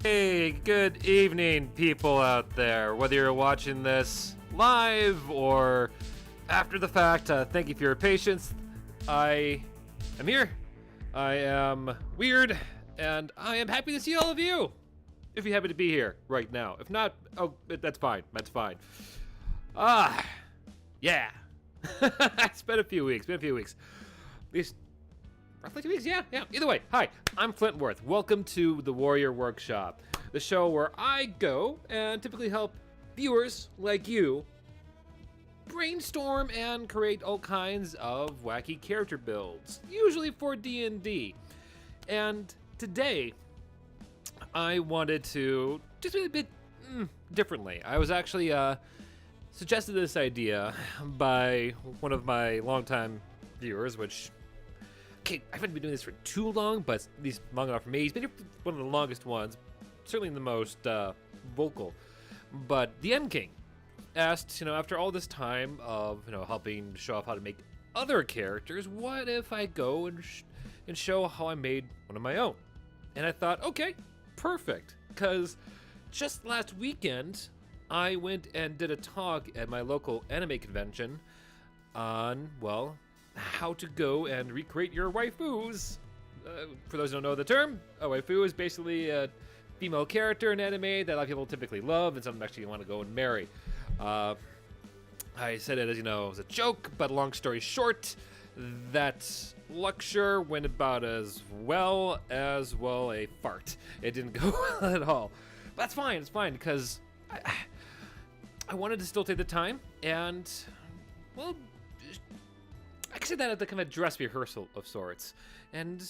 Hey, good evening, people out there. Whether you're watching this live or after the fact, thank you for your patience. I am here. I am weird, and I am happy to see all of you. If you happen to be here right now. If not, oh, that's fine. That's fine. Yeah. It's been a few weeks. At least roughly 2 weeks, yeah. Either way, hi, I'm Flintworth. Welcome to the Warrior Workshop, the show where I go and typically help viewers like you brainstorm and create all kinds of wacky character builds, usually for D&D. And today, I wanted to just do it a bit differently. I was actually suggested this idea by one of my longtime viewers, which I haven't been doing this for too long, but at least long enough for me. He's been here one of the longest ones, certainly the most vocal. But the Endking asked, after all this time of, helping show off how to make other characters, what if I go and show how I made one of my own? And I thought, okay, perfect, because just last weekend, I went and did a talk at my local anime convention on, well, how to go and recreate your waifus. For those who don't know the term, a waifu is basically a female character in anime that a lot of people typically love and some actually want to go and marry. I said it as a joke, but long story short, that lecture went about as well a fart. It didn't go well at all. But that's fine, it's fine, because I wanted to still take the time and, well, I consider that a kind of dress rehearsal of sorts, and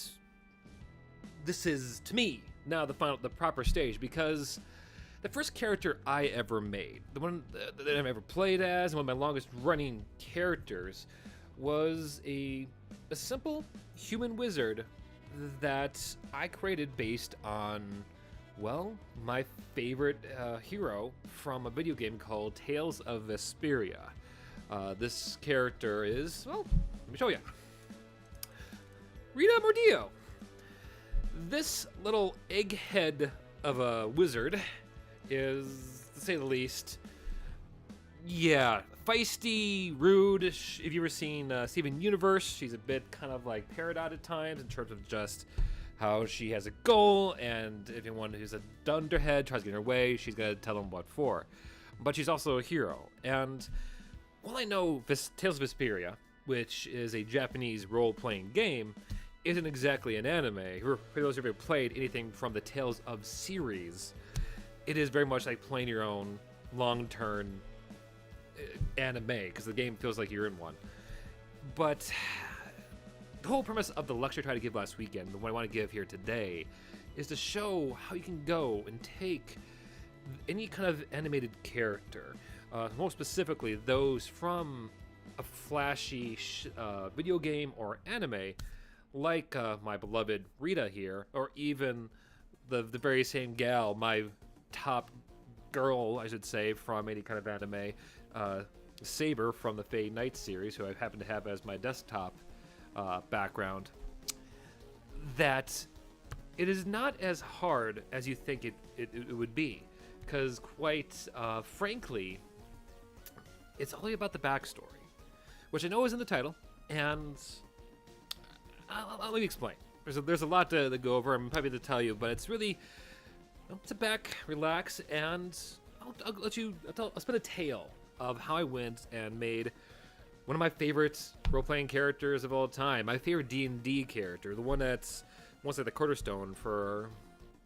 this is, to me, now the proper stage, because the first character I ever made, the one that I've ever played as, and one of my longest running characters, was a simple human wizard that I created based on, well, my favorite hero from a video game called Tales of Vesperia. This character is, well, let me show you. Rita Mordillo. This little egghead of a wizard is, to say the least, yeah, feisty, rude. If you've ever seen Steven Universe, she's a bit kind of like Peridot at times in terms of just how she has a goal, and if anyone who's a dunderhead tries to get in her way, she's going to tell them what for. But she's also a hero, and while I know Tales of Vesperia, which is a Japanese role-playing game, isn't exactly an anime, for those who have ever played anything from the Tales of series, it is very much like playing your own long-term anime, because the game feels like you're in one. But the whole premise of the lecture I tried to give last weekend, the one I want to give here today, is to show how you can go and take any kind of animated character, more specifically those from a flashy video game or anime, like my beloved Rita here, or even the very same gal, my top girl, I should say, from any kind of anime, Saber from the Fade Night series, who I happen to have as my desktop background. That it is not as hard as you think it would be, because quite frankly, it's only about the backstory, which I know is in the title, and let me explain. There's a lot to go over. I'm happy to tell you, but it's really, sit back, relax, and I'll spin a tale of how I went and made one of my favorite role-playing characters of all time, my favorite D&D character, the one that's once like the cornerstone for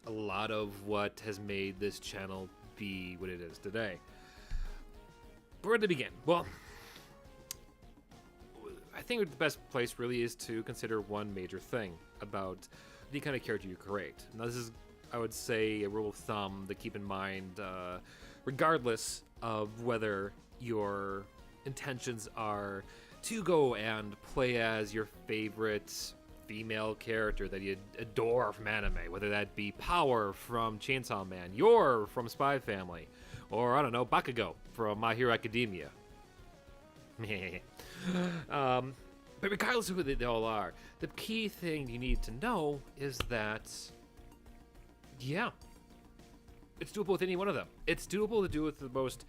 a lot of what has made this channel be what it is today. But where to begin? Well, I think the best place really is to consider one major thing about the kind of character you create. Now, this is, I would say, a rule of thumb to keep in mind, regardless of whether your intentions are to go and play as your favorite female character that you adore from anime, whether that be Power from Chainsaw Man, Yor from Spy Family, or, I don't know, Bakugo from My Hero Academia. But regardless of who they all are, the key thing you need to know is that, yeah, it's doable with any one of them. It's doable to do with the most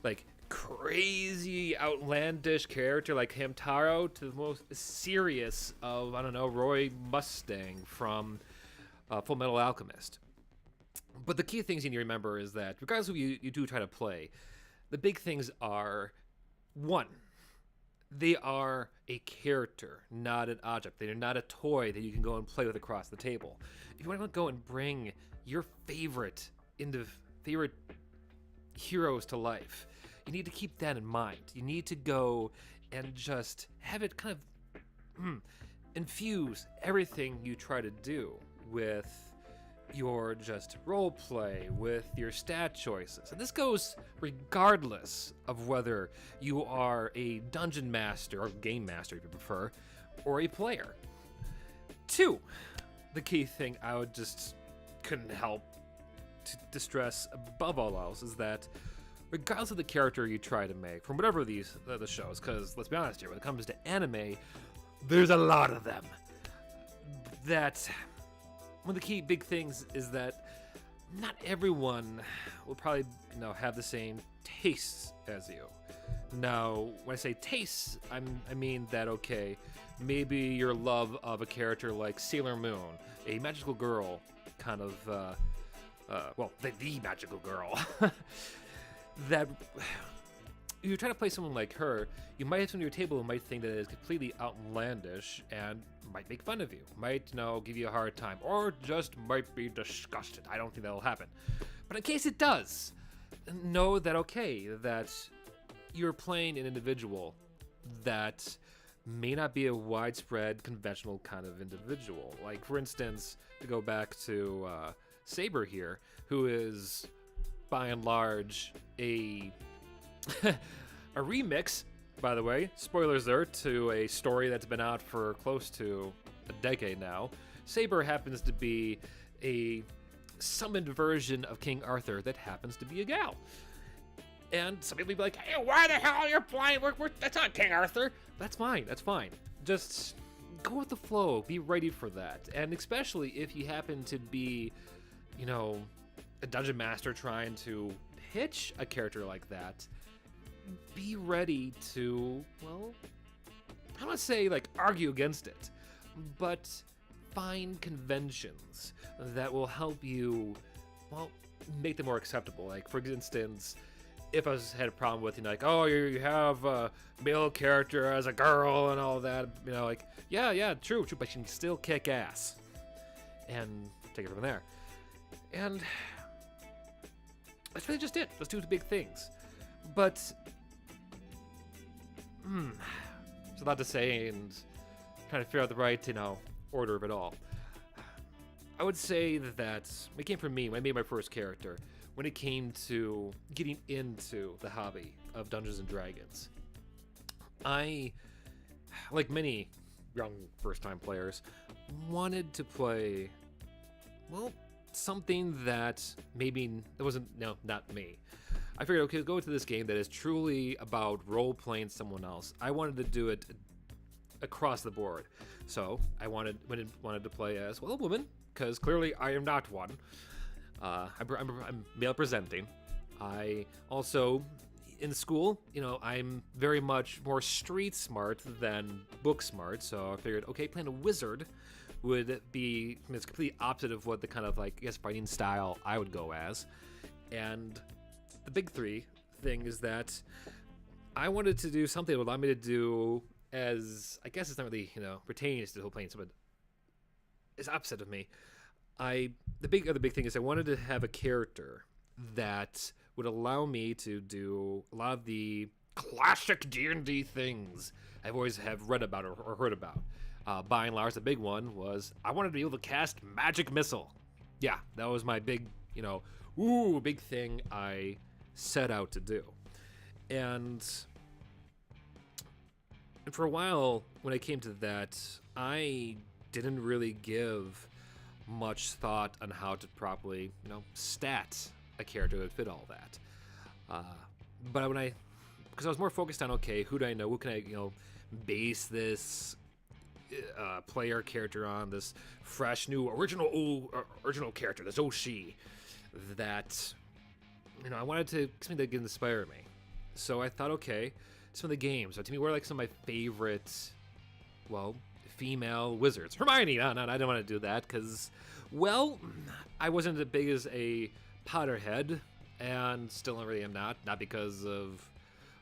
like crazy, outlandish character like Hamtaro to the most serious of, I don't know, Roy Mustang from Full Metal Alchemist. But the key things you need to remember is that regardless of who you do try to play, the big things are, one, they are a character, not an object. They are not a toy that you can go and play with across the table. If you want to go and bring your favorite heroes to life, you need to keep that in mind. You need to go and just have it kind of infuse everything you try to do with your just role play, with your stat choices. And this goes regardless of whether you are a dungeon master or game master if you prefer, or a player. Two, the key thing I would just couldn't help to stress above all else is that regardless of the character you try to make from whatever the shows, because let's be honest here, when it comes to anime, there's a lot of them, that one of the key big things is that not everyone will probably, have the same tastes as you. Now, when I say tastes, I mean that, okay, maybe your love of a character like Sailor Moon, a magical girl, kind of, the magical girl, that you're trying to play someone like her, you might have someone at your table who might think that it is completely outlandish and might make fun of you, might, give you a hard time, or just might be disgusted. I don't think that'll happen. But in case it does, know that, okay, that you're playing an individual that may not be a widespread, conventional kind of individual. Like, for instance, to go back to Saber here, who is, by and large, a remix, by the way, spoilers alert, to a story that's been out for close to a decade now. Saber happens to be a summoned version of King Arthur that happens to be a gal. And some people will be like, hey, why the hell are you playing? That's not King Arthur. That's fine. Just go with the flow. Be ready for that. And especially if you happen to be, a dungeon master trying to pitch a character like that, be ready to, well, I don't want to say argue against it, but find conventions that will help you, make them more acceptable. Like, for instance, if I had a problem with, you have a male character as a girl and all that, yeah, true, but she can still kick ass. And take it from there. And that's really just it. Those two big things. But, it's a lot to say and trying to figure out the right, order of it all. I would say that when it came from me, when I made my first character, when it came to getting into the hobby of Dungeons and Dragons, I, like many young first-time players, wanted to play, something that maybe it wasn't, not me. I figured, okay, go into this game that is truly about role-playing someone else. I wanted to do it across the board. So I wanted to play as, a woman, because clearly I am not one. I'm male presenting. I also, in school, I'm very much more street smart than book smart. So I figured, okay, playing a wizard would be, it's completely opposite of what the kind of fighting style I would go as. And the big three thing is that I wanted to do something that would allow me to do, as I guess it's not really, pertaining to the whole playing, but it's opposite of me. The big thing is I wanted to have a character that would allow me to do a lot of the classic D&D things I've always have read about or heard about. By and large, the big one was I wanted to be able to cast Magic Missile. Yeah, that was my big, big thing I set out to do. And for a while, when I came to that, I didn't really give much thought on how to properly, stat a character that would fit all that. But because I was more focused on, okay, who do I know? Who can I, base this player character on, this fresh, new, original character, this Oshi. that, I wanted to something that could inspire me. So I thought, okay, some of the games. So to me, what are like some of my favorite, well, female wizards? Hermione. No, I don't want to do that because, well, I wasn't as big as a Potterhead, and still really am not. Not because of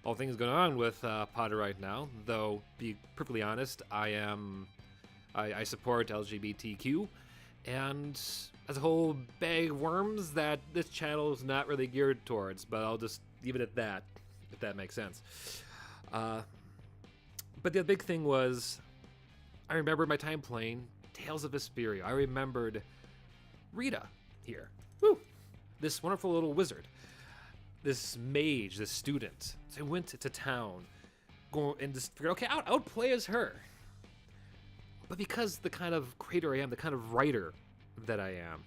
all things going on with Potter right now. Though, be perfectly honest, I support LGBTQ, and as a whole bag of worms that this channel is not really geared towards. But I'll just leave it at that, if that makes sense. But the big thing was, I remembered my time playing Tales of Vesperia. I remembered Rita here. Woo! This wonderful little wizard. This mage, this student. So I went to town, go and just figured, okay, I'll outplay as her. But because the kind of creator I am, the kind of writer that I am,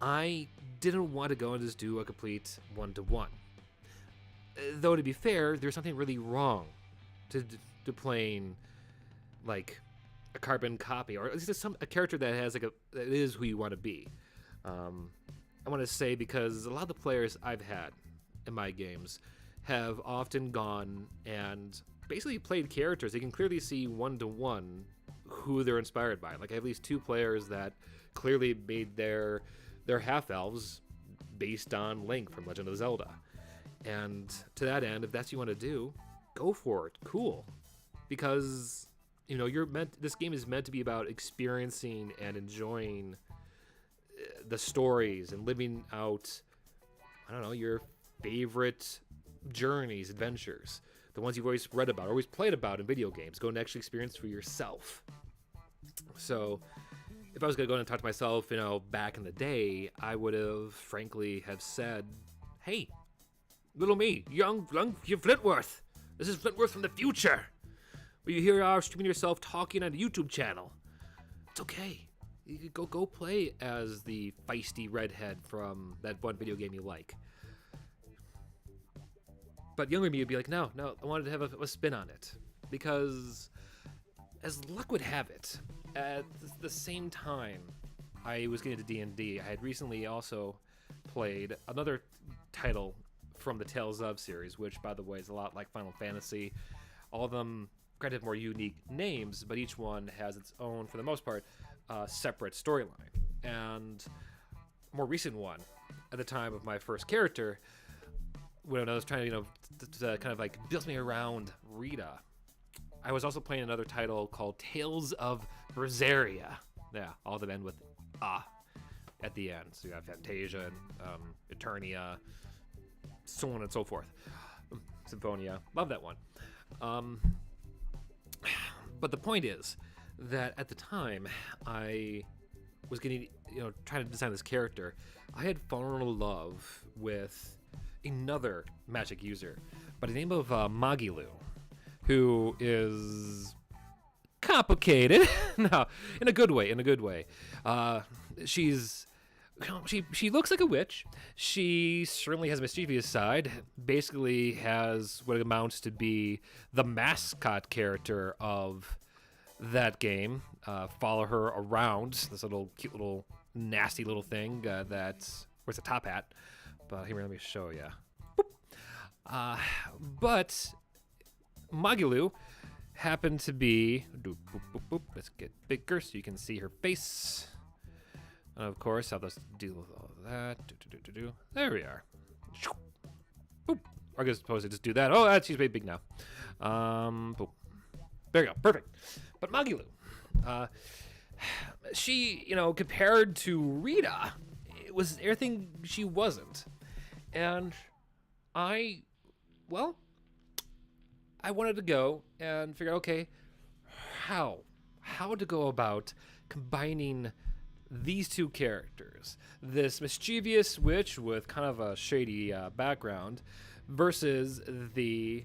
I didn't want to go and just do a complete one-to-one. Though, to be fair, there's something really wrong to playing like a carbon copy, or at least a character that has that is who you want to be. I want to say, because a lot of the players I've had in my games have often gone and basically played characters they can clearly see one-to-one who they're inspired by. Like, I have at least 2 players that clearly made their half-elves based on Link from Legend of Zelda. And to that end, if that's what you want to do, go for it. Cool. Because, this game is meant to be about experiencing and enjoying the stories and living out, your favorite journeys, adventures. The ones you've always read about, always played about in video games. Go and actually experience for yourself. So, if I was going to go and talk to myself, back in the day, I would have, frankly, have said, hey, little me, young Flintworth. This is Flintworth from the future. Where you hear streaming yourself talking on a YouTube channel. It's okay. You could go play as the feisty redhead from that one video game you like. But younger me would be like, no, I wanted to have a spin on it. Because, as luck would have it, at the same time I was getting into D&D, I had recently also played another title from the Tales of series, which, by the way, is a lot like Final Fantasy. All of them, granted, more unique names, but each one has its own, for the most part, separate storyline. And a more recent one, at the time of my first character, when I was trying to, to kind of like build me around Rita, I was also playing another title called Tales of Berseria. Yeah, all of them end with at the end. So you have Fantasia and Eternia, so on and so forth. Symphonia. Love that one. But the point is that at the time I was getting, trying to design this character, I had fallen in love with another magic user by the name of Magilu, who is complicated. No, in a good way. She looks like a witch. She certainly has a mischievous side. Basically has what amounts to be the mascot character of that game. Follow her around, this little cute little nasty little thing that's wears a top hat. But here, let me show you. But Magilu happened to be... Let's get bigger so you can see her face. And of course, I'll just deal with all of that. There we are. Boop. I guess supposed to just do that. Oh, she's very big now. Boop. There you go. Perfect. But Magilu, she, compared to Rita, it was everything she wasn't. And I wanted to go and figure out, okay, how to go about combining these two characters, this mischievous witch with kind of a shady background versus the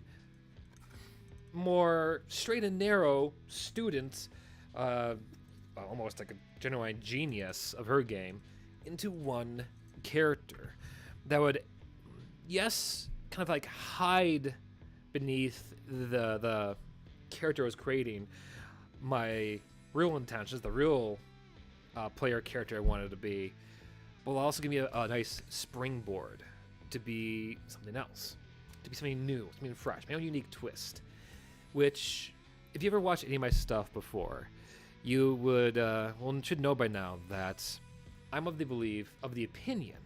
more straight and narrow student, almost like a genuine genius of her game, into one character that would, yes, kind of like hide beneath the character I was creating my real intentions, the real player character I wanted to be, but will also give me a nice springboard to be something else, to be something new, something fresh, my own unique twist. Which, if you ever watched any of my stuff before, you would should know by now that I'm of the opinion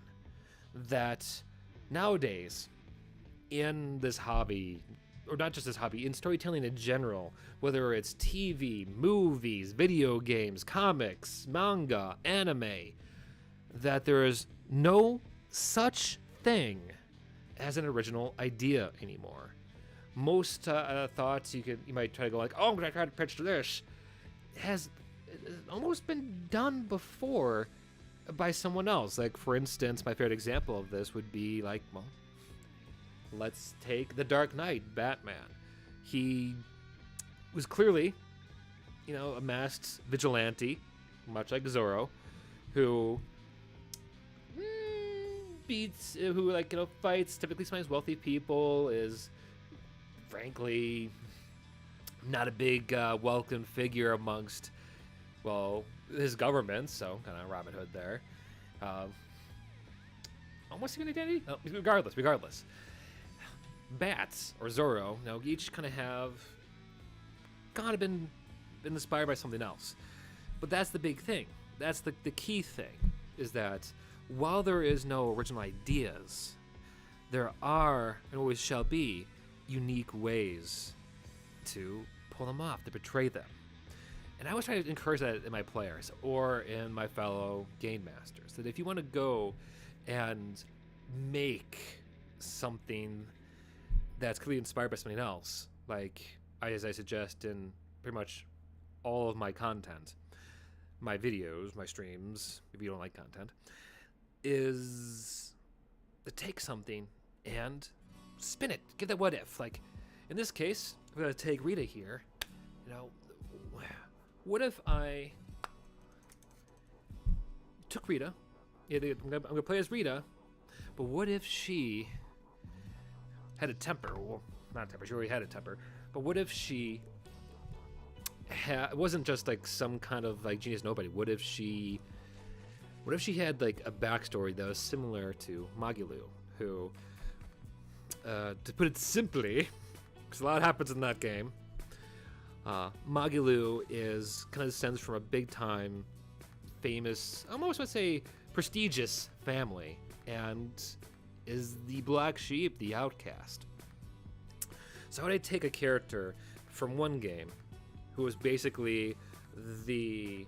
that nowadays in this hobby, or not just this hobby, in storytelling in general, whether it's TV, movies, video games, comics, manga, anime, that there is no such thing as an original idea anymore. Most thoughts you might try to go like, oh, I'm gonna try to pitch this, has almost been done before by someone else. Like, for instance, my favorite example of this would be like, well, let's take The Dark Knight, Batman. He was clearly, a masked vigilante, much like Zorro, who fights typically sometimes wealthy people, is frankly not a big welcome figure amongst, his government, so kind of Robin Hood there. Almost even identity? Oh, regardless. Bats, or Zorro, each kind of have kind of been inspired by something else. But that's the big thing. That's the key thing, is that while there is no original ideas, there are, and always shall be, unique ways to pull them off, to portray them. And I always try to encourage that in my players or in my fellow game masters, that if you want to go and make something that's clearly inspired by something else, like as I suggest in pretty much all of my content, my videos, my streams, if you don't like content, is to take something and spin it, give that what if. Like in this case, I'm gonna take Rita here. What if I took Rita? I'm gonna play as Rita, but what if she had a temper? Well, not a temper. She already had a temper. But what if she it wasn't just like some kind of like genius nobody? What if she had like a backstory that was similar to Magilu, who, to put it simply, because a lot happens in that game, Magilu stems from a big time, famous, I almost would say prestigious family, and is the black sheep, the outcast. So how would I take a character from one game who was basically the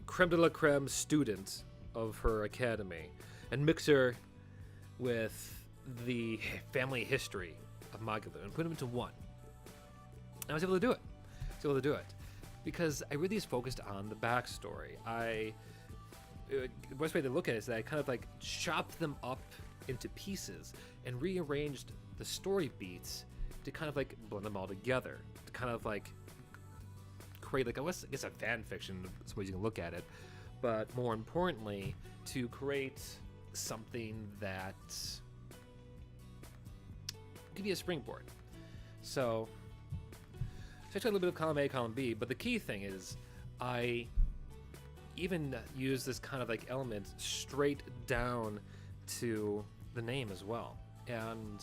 creme de la creme student of her academy and mix her with the family history of Magilu and put them into one? And I was able to do it. Because I really is focused on the backstory. The best way to look at it is that I kind of like chopped them up into pieces and rearranged the story beats to kind of like blend them all together, to kind of like create like I guess a fan fiction, some ways you can look at it, but more importantly, to create something that give you a springboard. So actually a little bit of column A, column B, but the key thing is I even use this kind of like element straight down to the name as well. And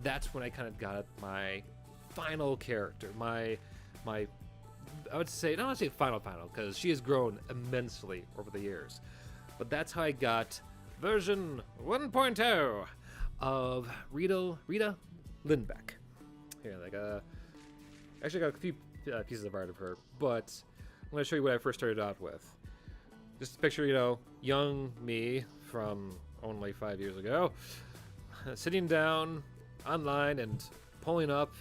that's when I kind of got my final character, my I would say, not say final, because she has grown immensely over the years. But that's how I got version 1.0 of Rita Lindbeck. Here, actually got a few pieces of art of her, but I'm going to show you what I first started out with. Just picture, young me from only 5 years ago, sitting down online and pulling up,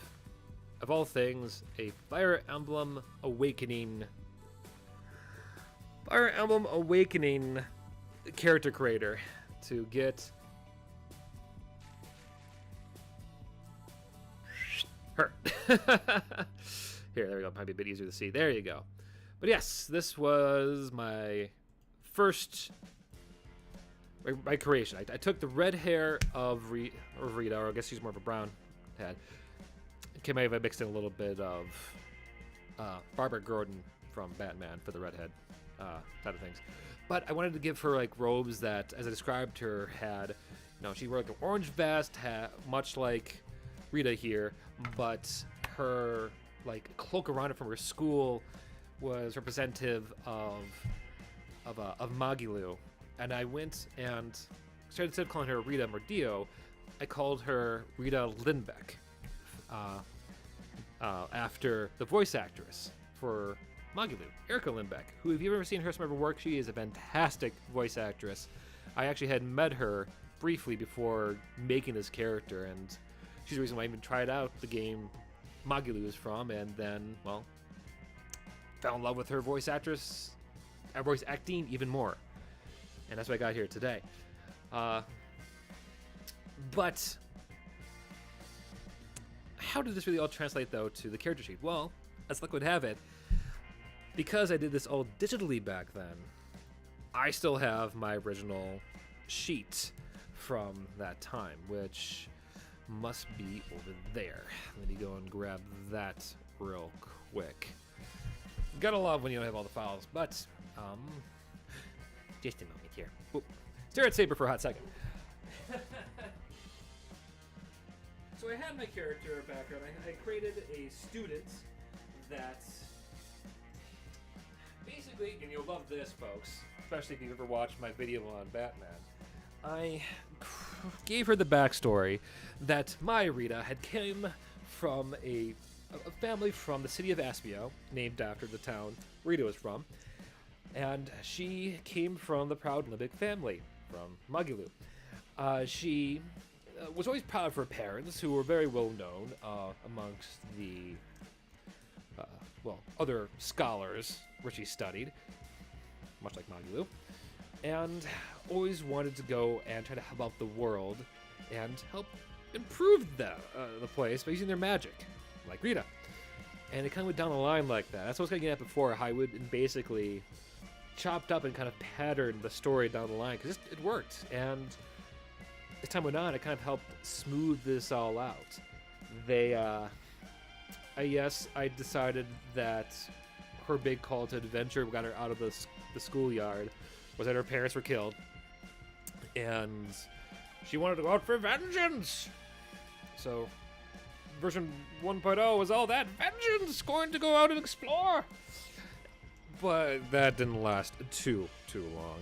of all things, a Fire Emblem Awakening character creator to get her. Here, there we go. Might be a bit easier to see. There you go. But yes, this was my first my creation. I took the red hair of Rita, or I guess she's more of a brown head. Okay, maybe I mixed in a little bit of Barbara Gordon from Batman for the redhead side of things. But I wanted to give her like robes that, as I described her, had, she wore like an orange vest, much like Rita here, but her like cloak around it from her school was representative of Magilu, and I went and started, instead of calling her Rita Mordillo, I called her Rita Lindbeck, after the voice actress for Magilu, Erica Lindbeck, who, if you've ever seen her some of her work, she is a fantastic voice actress. I actually had met her briefly before making this character, and she's the reason why I even tried out the game Magilu is from, and then, well, fell in love with her voice acting even more. And that's why I got here today. But how did this really all translate, though, to the character sheet? Well, as luck would have it, because I did this all digitally back then, I still have my original sheet from that time, which must be over there. Let me go and grab that real quick. Gotta love when you don't have all the files, but just a moment here. Oop. Stare at Saber for a hot second. So I had my character background. I created a student that basically, and you'll love this, folks, especially if you've ever watched my video on Batman, I gave her the backstory that my Rita had came from a family from the city of Aspio, named after the town Rita was from, and she came from the proud Lindbeck family from Magilu. She was always proud of her parents, who were very well known amongst the other scholars where she studied, much like Magilu, and always wanted to go and try to help out the world and help improve the place by using their magic, like Rita. And it kind of went down the line like that. That's what I was getting at before, how I would basically chopped up and kind of patterned the story down the line, because it worked. And as time went on, it kind of helped smooth this all out. I decided that her big call to adventure got her out of the schoolyard was that her parents were killed, and she wanted to go out for vengeance. So version 1.0 was all that vengeance, going to go out and explore. But that didn't last too long.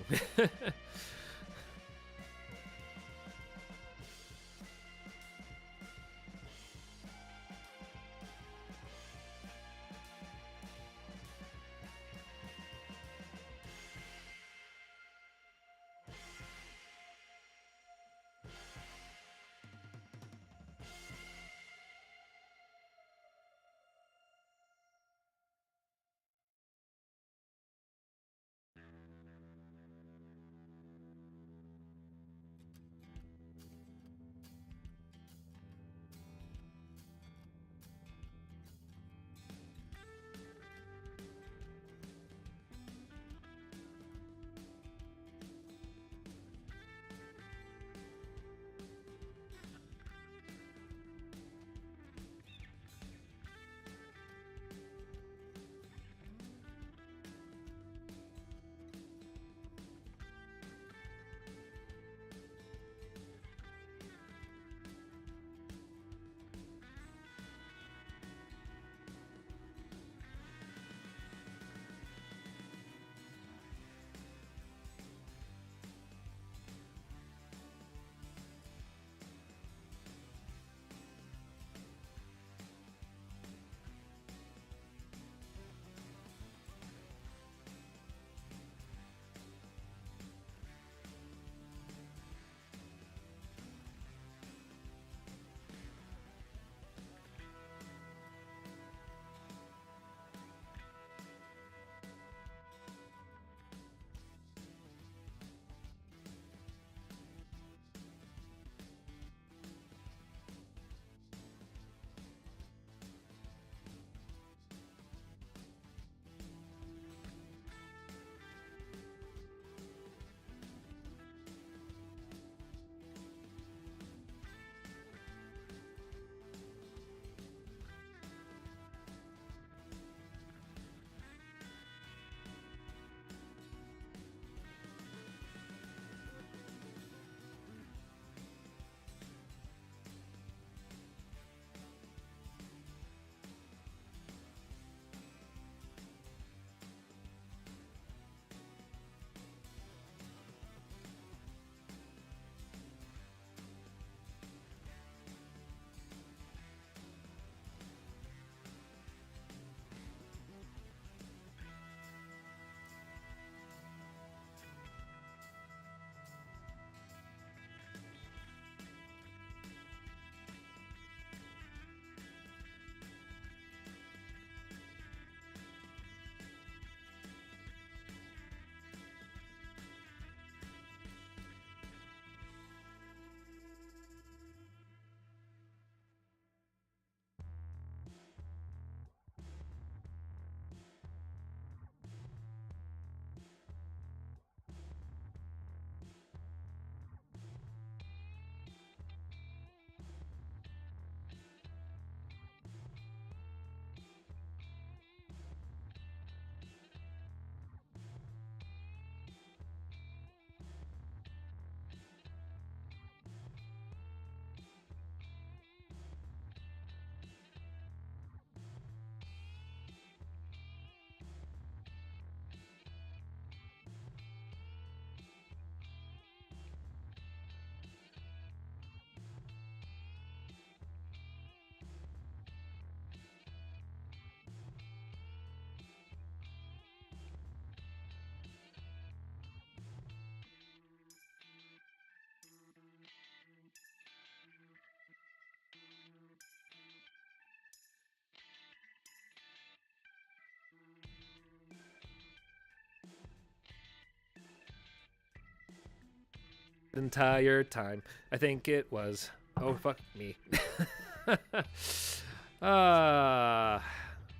entire time. I think it was. Oh, fuck me.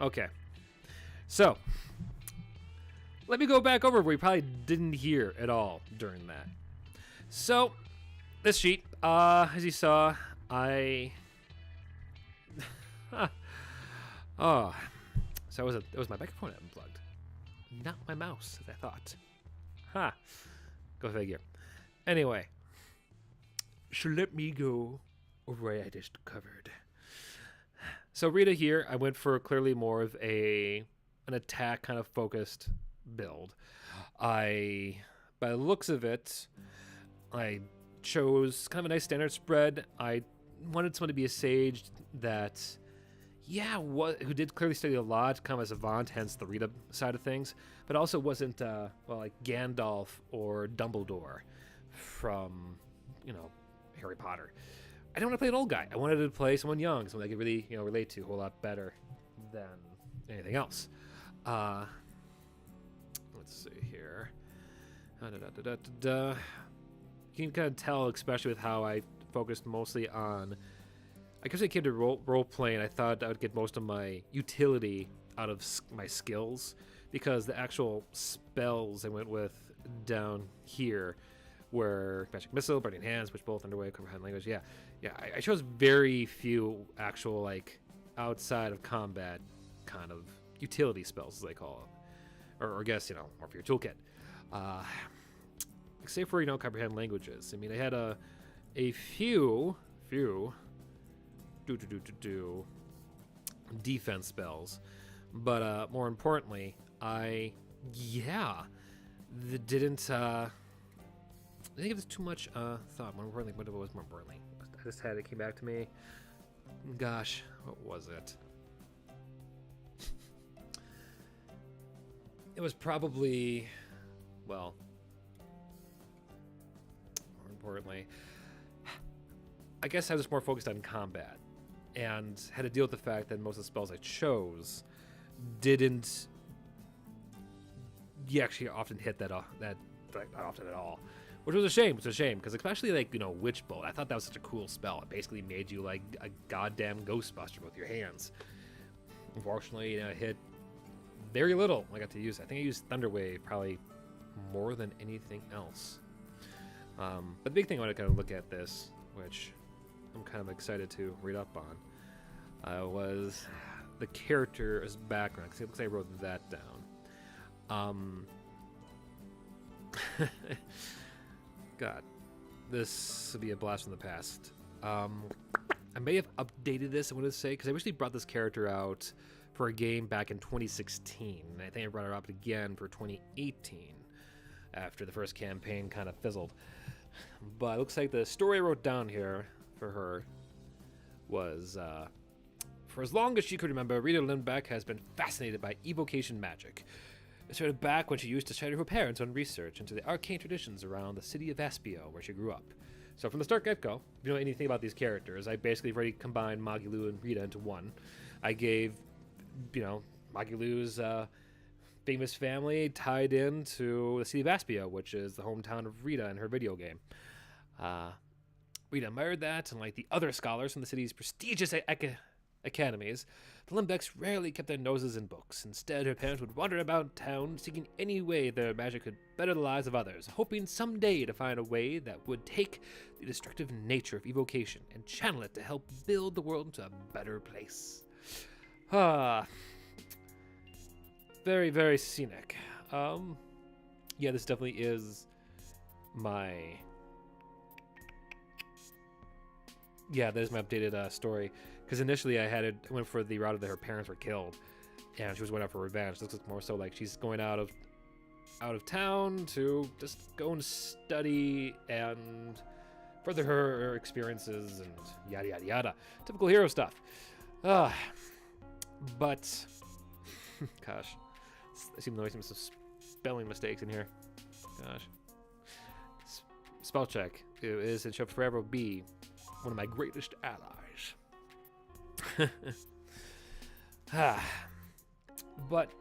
Okay. So, let me go back over what we probably didn't hear at all during that. So, this sheet, as you saw, oh, so it was my microphone that unplugged, not my mouse, as I thought. Go figure. Anyway, so let me go over what I just covered. So Rita here, I went for clearly more of an attack kind of focused build. By the looks of it, I chose kind of a nice standard spread. I wanted someone to be a sage that, who did clearly study a lot, kind of a savant, hence the Rita side of things, but also wasn't, like Gandalf or Dumbledore from, Harry Potter. I didn't want to play an old guy. I wanted to play someone young, someone I could really, relate to a whole lot better than anything else. Let's see here. You can kind of tell, especially with how I focused mostly on. I guess when it came to role playing, I thought I would get most of my utility out of my skills, because the actual spells I went with down here were Magic Missile, Burning Hands, which both underway, comprehend language. I chose very few actual, like, outside of combat kind of utility spells, as they call it, or I guess more for your toolkit. Except for comprehend languages. I mean, I had a few defense spells, but more importantly, I didn't give this too much thought. More importantly, what was more importantly? I just had it came back to me. Gosh, what was it? It was probably, well, more importantly, I guess I was more focused on combat and had to deal with the fact that most of the spells I chose didn't actually often hit that not often at all, which was a shame. It's a shame, because especially like Witch Bolt, I thought that was such a cool spell. It basically made you like a goddamn Ghostbuster with your hands. Unfortunately, it hit very little. I got to use. I think I used Thunderwave probably more than anything else. But the big thing I want to kind of look at this, which I'm kind of excited to read up on, was the character's background, because it looks like I wrote that down. God, this would be a blast from the past. I may have updated this, I want to say, because I originally brought this character out for a game back in 2016, and I think I brought her up again for 2018 after the first campaign kind of fizzled. But it looks like the story I wrote down here for her was, for as long as she could remember, Rita Lindbeck has been fascinated by evocation magic. It started back when she used to shadow her parents on research into the arcane traditions around the city of Aspio, where she grew up. So from the start get-go, if you know anything about these characters, I basically already combined Magilu and Rita into one. I gave, Magilu's famous family tied into the city of Aspio, which is the hometown of Rita in her video game. Rita admired that, and like the other scholars from the city's prestigious academies, the Lindbecks rarely kept their noses in books. Instead, her parents would wander about town, seeking any way their magic could better the lives of others, hoping someday to find a way that would take the destructive nature of evocation and channel it to help build the world into a better place. Very, very scenic. This definitely is my... that is my updated story. Because initially I went for the route that her parents were killed, and she was going out for revenge. This looks more so like she's going out of town to just go and study and further her experiences and yada yada yada. Typical hero stuff. But gosh, I seem to notice some spelling mistakes in here. Gosh. Spell check. It shall forever be one of my greatest allies. But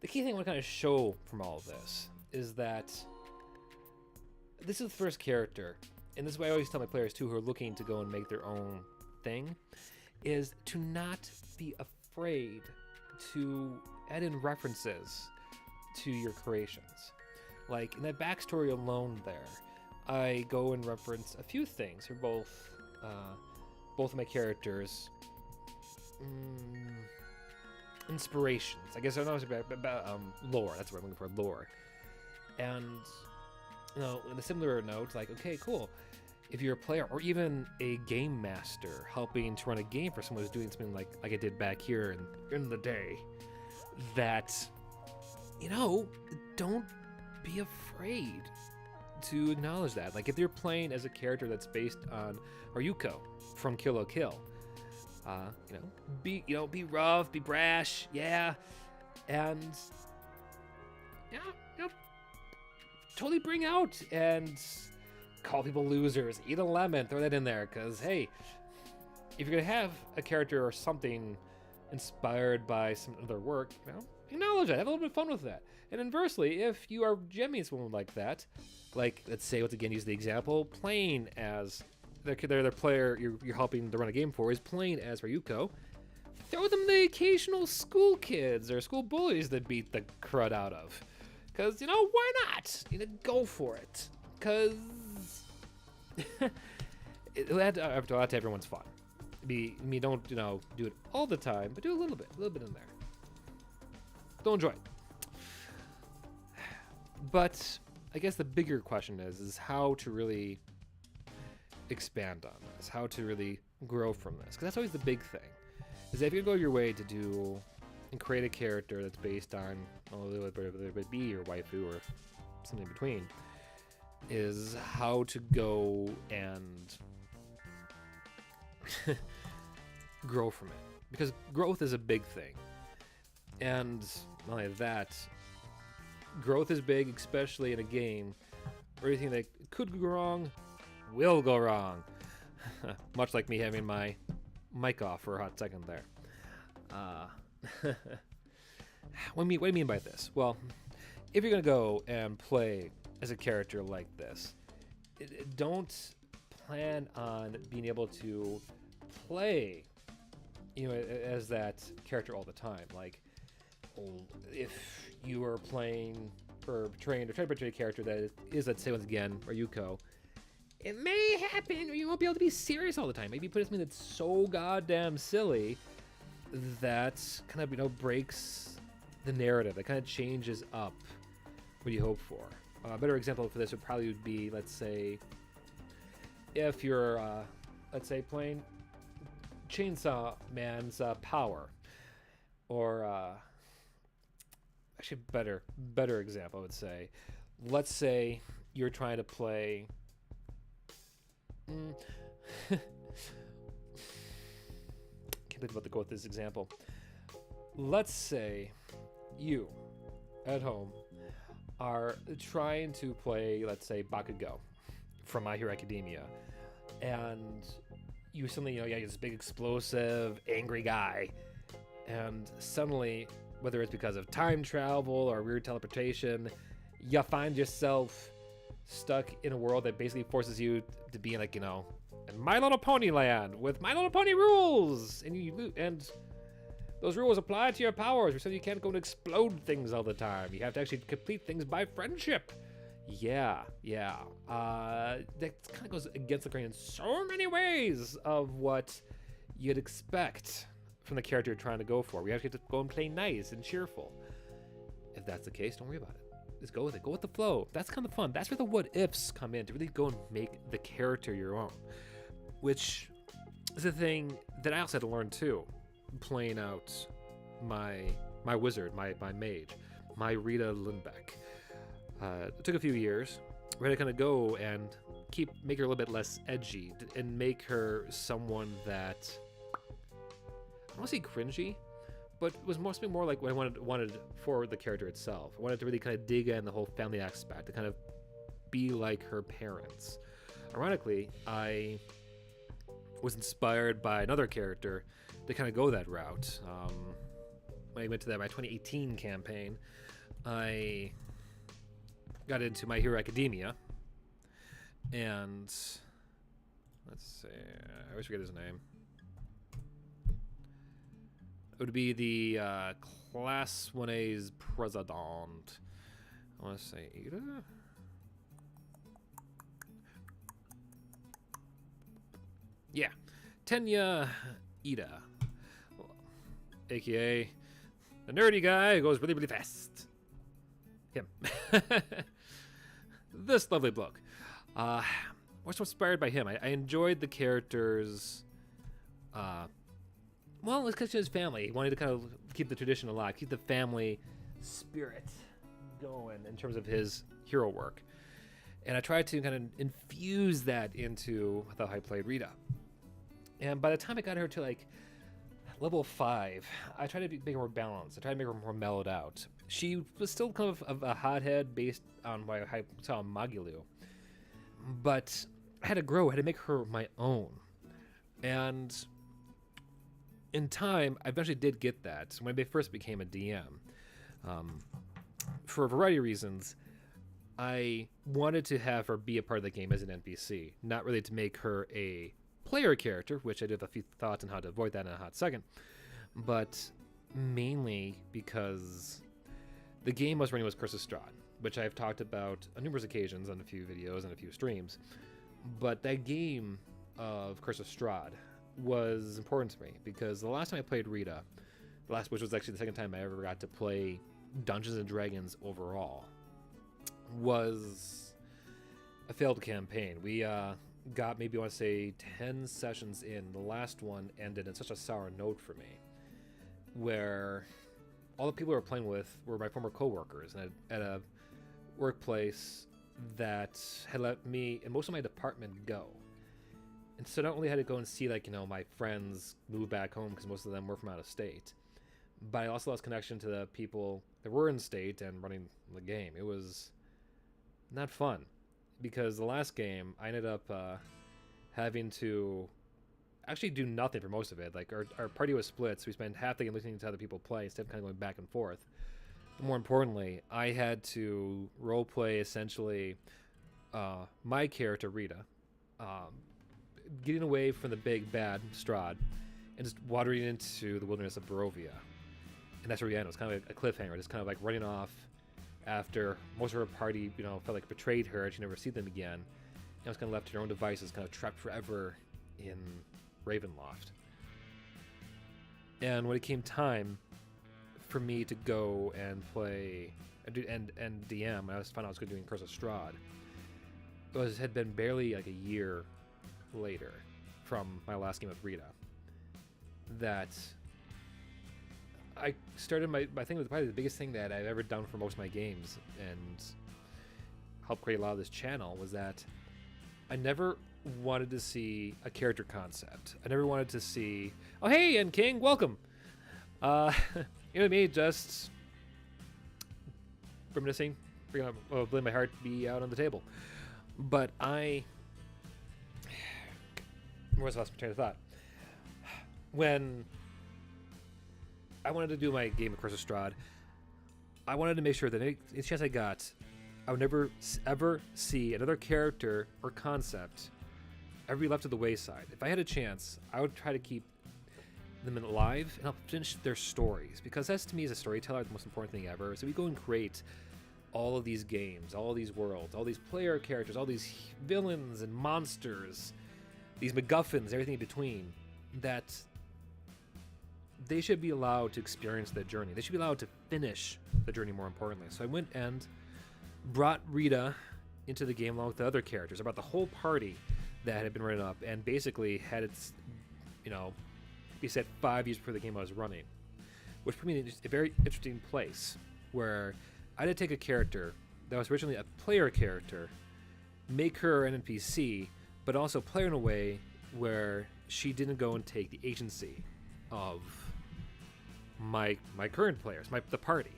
the key thing I want to kind of show from all of this is that this is the first character, and this is what I always tell my players too who are looking to go and make their own thing, is to not be afraid to add in references to your creations. Like in that backstory alone there, I go and reference a few things for both of my characters. Inspirations. I guess I'm not about lore. That's what I'm looking for, lore. And, you know, in a similar note, like, okay, cool. If you're a player or even a game master helping to run a game for someone who's doing something like I did back here in the day, that, you know, don't be afraid to acknowledge that. Like if you're playing as a character that's based on Ryuko from Kill la Kill, be rough, be brash, yeah, and totally bring out and call people losers, eat a lemon, throw that in there, because hey, if you're gonna have a character or something inspired by some other work, acknowledge that, have a little bit of fun with that. And inversely, if you are gemming someone like that, like let's say, once again, use the example, playing as their player you're helping to run a game for is playing as Ryuko, throw them the occasional school kids or school bullies that beat the crud out of. Because, why not? Go for it. Because it'll add to everyone's fun. Don't, do it all the time, but do a little bit in there. They'll enjoy it. But I guess the bigger question is how to really expand on this, how to really grow from this. Because that's always the big thing. Is that if you go your way to do and create a character that's based on whether it be your waifu or something in between, is how to go and grow from it. Because growth is a big thing. And not only that, growth is big, especially in a game where anything that could go wrong will go wrong. Much like me having my mic off for a hot second there. What do you mean by this? Well, if you're going to go and play as a character like this, don't plan on being able to play, as that character all the time. Like, if you are playing or trying to portray a character that is, let's say once again, Ryuko, it may happen, or you won't be able to be serious all the time. Maybe you put something that's so goddamn silly that kind of, breaks the narrative. That kind of changes up what you hope for. A better example for this would probably be, let's say, if you're, let's say, playing Chainsaw Man's Power, or actually better example, I would say. Let's say you're trying to play. Can't think about to go with this example. Let's say you at home are trying to play, let's say, Bakugo from My Hero Academia, and you suddenly, you're this big explosive angry guy, and suddenly, whether it's because of time travel or weird teleportation, you find yourself stuck in a world that basically forces you to be in, like, in My Little Pony land with My Little Pony rules, and those rules apply to your powers, so you can't go and explode things all the time. You have to actually complete things by friendship. Yeah. That kind of goes against the grain in so many ways of what you'd expect from the character you're trying to go for. We have to go and play nice and cheerful. If that's the case, don't worry about it. Just go with it. Go with the flow. That's kind of fun. That's where the what ifs come in, to really go and make the character your own. Which is a thing that I also had to learn too, playing out my wizard, my mage, my Rita Lindbeck. It took a few years. We had to kind of go and make her a little bit less edgy and make her someone that, I don't want to say cringy, but it was mostly more like what I wanted for the character itself. I wanted to really kind of dig in the whole family aspect, to kind of be like her parents. Ironically, I was inspired by another character to kind of go that route. When I went to my 2018 campaign, I got into My Hero Academia, And let's see, I always forget his name. It would be the Class 1A's president. I want to say Ida? Yeah, Tenya Ida. AKA the nerdy guy who goes really, really fast. Him. This lovely bloke. Was so inspired by him. I enjoyed the characters. Well, it's because his family. He wanted to kind of keep the tradition alive, keep the family spirit going in terms of his hero work. And I tried to kind of infuse that into how I played Rita. And by the time I got her to like level 5, I tried to make her more balanced. I tried to make her more mellowed out. She was still kind of a hothead based on what I saw in Magilu. But I had to grow. I had to make her my own. And in time, I eventually did get that when I first became a DM. For a variety of reasons, I wanted to have her be a part of the game as an NPC, not really to make her a player character, which I did a few thoughts on how to avoid that in a hot second, but mainly because the game I was running was Curse of Strahd, which I've talked about on numerous occasions on a few videos and a few streams. But that game of Curse of Strahd was important to me because the last time I played Rita, which was actually the second time I ever got to play Dungeons and Dragons overall, was a failed campaign. We got maybe I want to say 10 sessions in. The last one ended in such a sour note for me, where all the people I were playing with were my former coworkers, and at a workplace that had let me and most of my department go. And so not only had to go and see my friends move back home because most of them were from out of state, but I also lost connection to the people that were in state and running the game. It was not fun because the last game I ended up having to actually do nothing for most of it. Like our party was split, so we spent half the game listening to other people play instead of kind of going back and forth. But more importantly, I had to roleplay essentially my character Rita, getting away from the big bad Strahd and just wandering into the wilderness of Barovia. And that's where we ended. It was kind of a cliffhanger, just kind of like running off after most of her party, felt like betrayed her and she never see them again. And I was kind of left to her own devices, kind of trapped forever in Ravenloft. And when it came time for me to go and play and DM, I found out I was going to do Curse of Strahd. It had been barely like a year later from my last game with Rita that I started my thing was probably the biggest thing that I've ever done for most of my games and helped create a lot of this channel was that I never wanted to see a character concept. I never wanted to see, oh hey Endking, welcome. Me just reminiscing, letting my heart be out on the table. But where's the last train of thought? When I wanted to do my game of Curse of Strahd, I wanted to make sure that any chance I got, I would never ever see another character or concept ever be left to the wayside. If I had a chance, I would try to keep them alive and help finish their stories, because that's to me as a storyteller the most important thing ever. So we go and create all of these games, all of these worlds, all these player characters, all these villains and monsters, these MacGuffins, everything in between, that they should be allowed to experience the journey. They should be allowed to finish the journey, more importantly. So I went and brought Rita into the game along with the other characters. I brought the whole party that had been written up and basically had its, be set 5 years before the game I was running, which put me in a very interesting place where I had to take a character that was originally a player character, make her an NPC, but also play her in a way where she didn't go and take the agency of my current players, the party.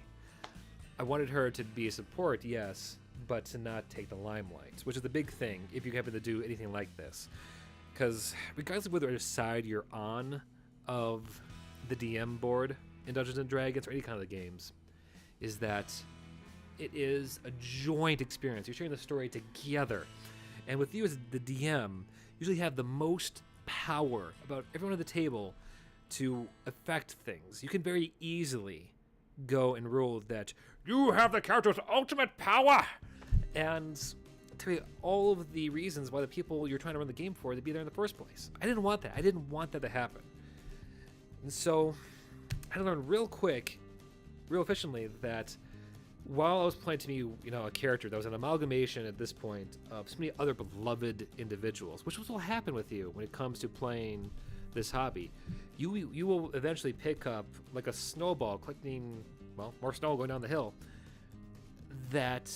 I wanted her to be a support, yes, but to not take the limelight, which is the big thing if you happen to do anything like this. Because regardless of whether side you're on of the DM board in Dungeons and Dragons or any kind of the games, is that it is a joint experience. You're sharing the story together. And with you as the DM, you usually have the most power about everyone at the table to affect things. You can very easily go and rule that you have the character's ultimate power, and tell you all of the reasons why the people you're trying to run the game for to be there in the first place. I didn't want that. I didn't want that to happen. And so I learned real quick, real efficiently, that while I was playing to me, a character that was an amalgamation at this point of so many other beloved individuals, which will happen with you when it comes to playing this hobby. You will eventually pick up, like a snowball, collecting, more snow going down the hill, that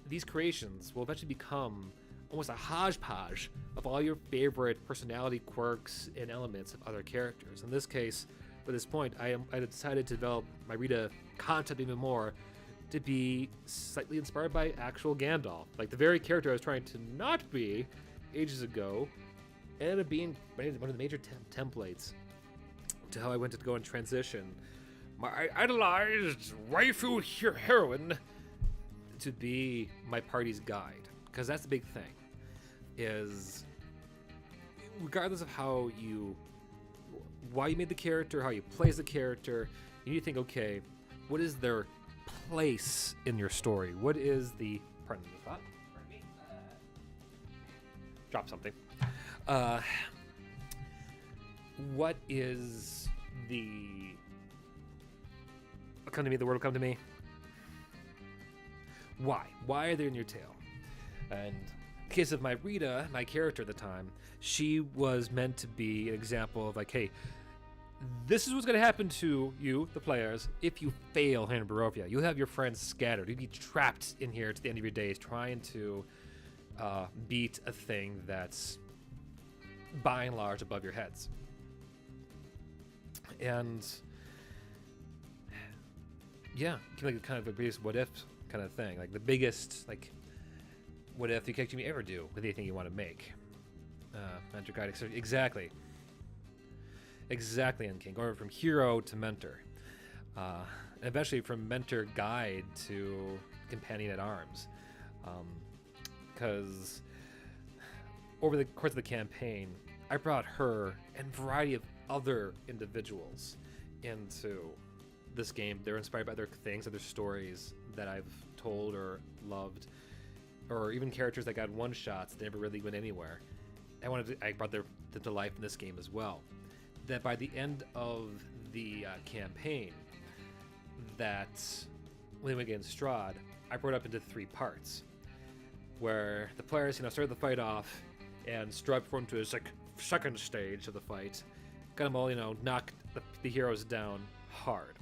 these creations will eventually become almost a hodgepodge of all your favorite personality quirks and elements of other characters. In this case, for this point, I decided to develop my Rita concept even more to be slightly inspired by actual Gandalf. Like the very character I was trying to not be ages ago ended up being one of the major templates to how I went to go and transition my idolized waifu heroine to be my party's guide. Because that's the big thing, is regardless of why you made the character, how you play as the character, you need to think, okay, what is their place in your story? What is the... Pardon the thought. Pardon me. Drop something. What is the... Come to me, the word will come to me. Why? Why are they in your tale? And in the case of my Rita, my character at the time, she was meant to be an example of like, hey, this is what's going to happen to you, the players, if you fail here in Barovia. You'll have your friends scattered. You'll be trapped in here to the end of your days trying to beat a thing that's by and large above your heads. And yeah, kind of a biggest what if kind of thing, like the biggest what if you can actually ever do with anything you want to make. Mentor guide, exactly, Endking, going from hero to mentor, and eventually from mentor guide to companion at arms, because over the course of the campaign, I brought her and a variety of other individuals into this game. They're inspired by other things, other stories that I've told or loved, or even characters that got one-shots that never really went anywhere. I brought them to life in this game as well. That by the end of the campaign, that when we went against Strahd, I broke it up into 3 parts, where the players, started the fight off, and Strahd performed to his second stage of the fight, got them all, knocked the heroes down hard.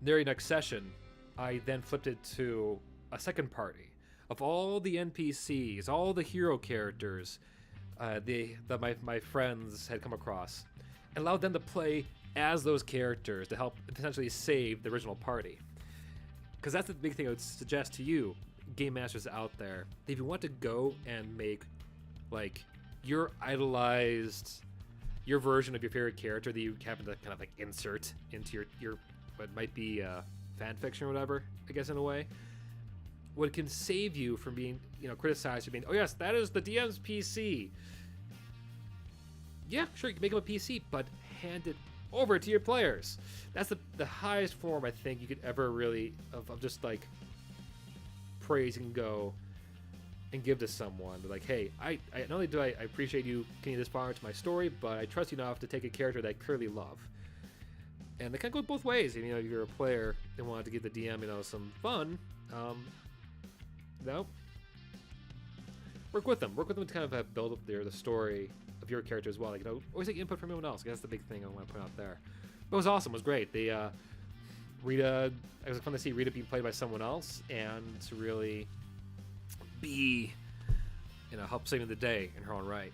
In the very next session, I then flipped it to a second party of all the NPCs, all the hero characters that my friends had come across, and allowed them to play as those characters to help potentially save the original party. Because that's the big thing I would suggest to you, game masters out there. If you want to go and make your idolized, your version of your favorite character that you happen to kind of insert into your what might be fan fiction or whatever, I guess, in a way, what can save you from being criticized for being, oh yes, that is the DM's PC. Yeah, sure, you can make him a PC, but hand it over to your players. That's the highest form I think you could ever really of just praise and go and give to someone. They're like, hey, I not only do I appreciate you getting this far into my story, but I trust you enough to take a character that I clearly love. And they kind of go both ways. If you're a player and wanted to give the DM some fun, work with them to kind of build up the story of your character as well. Always take input from everyone else. That's the big thing I want to point out there. But it was awesome. It was great. Rita, it was fun to see Rita being played by someone else and to really be, help saving the day in her own right.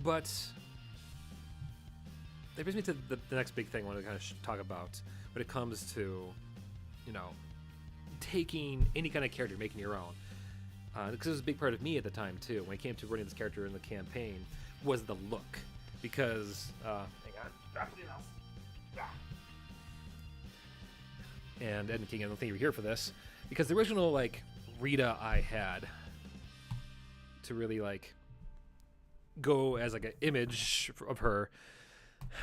But that brings me to the next big thing I want to kind of talk about when it comes to, taking any kind of character, making your own. Because it was a big part of me at the time too. When it came to running this character in the campaign, was the look. Because, hang on, and Endking, I don't think you were here for this, Because the original, like, Rita I had to really, like, go as, like, an image of her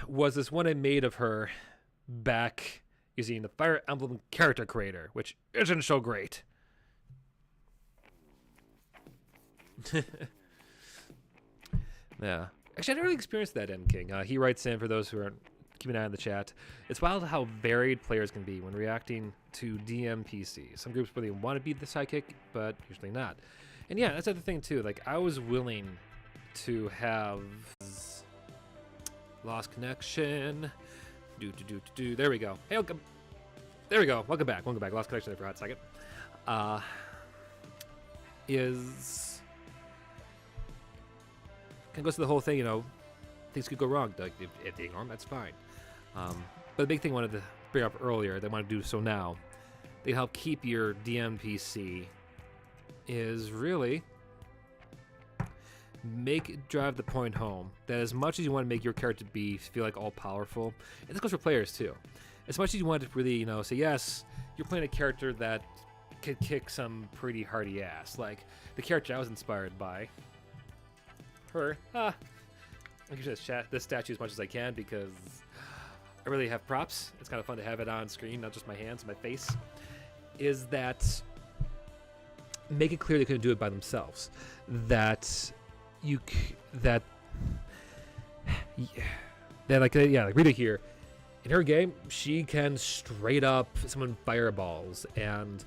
was this one I made of her back using the Fire Emblem character creator, which isn't so great. Yeah. Actually, I didn't really experience that, Endking. He writes in, for those who aren't keeping an eye on the chat, it's wild how varied players can be when reacting to DM PCs. Some groups really want to be the sidekick, but usually not. And yeah, that's the other thing too. Like, I was willing to have lost connection. There we go. Hey, welcome. There we go. Welcome back. Lost connection there for a hot second. Kind of goes to the whole thing, you know, things could go wrong. Like, if they ignore them, that's fine. But the big thing I wanted to bring up earlier, they want to do so now, they help keep your DM PC is really drive the point home that as much as you want to make your character feel like all powerful, and this goes for players too, as much as you want to really, you know, say, yes, you're playing a character that could kick some pretty hardy ass. Like the character I was inspired by, her. I can just chat this statue as much as I can because I really have props. It's kind of fun to have it on screen, not just my hands and my face. Is that make it clear they couldn't do it by themselves. That like Rita here, in her game, she can straight up summon fireballs and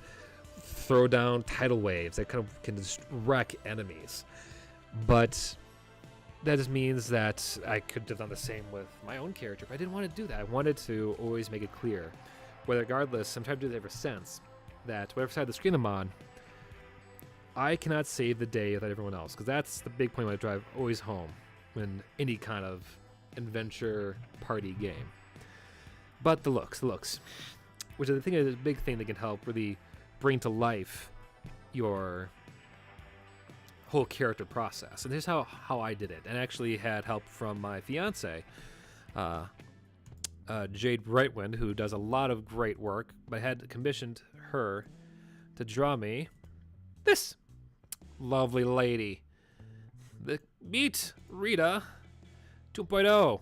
throw down tidal waves that kind of can just wreck enemies. But that just means that I could have done the same with my own character, but I didn't want to do that. I wanted to always make it clear, whether regardless, I'm trying to do that ever since, that whatever side of the screen I'm on, I cannot save the day without everyone else, because that's the big point when I drive always home in any kind of adventure party game. But the looks, which I think is a big thing that can help really bring to life your whole character process. And here's how I did it. And I actually had help from my fiance, Jade Brightwind, who does a lot of great work, but I had commissioned her to draw me this lovely lady. Meet Rita 2.0,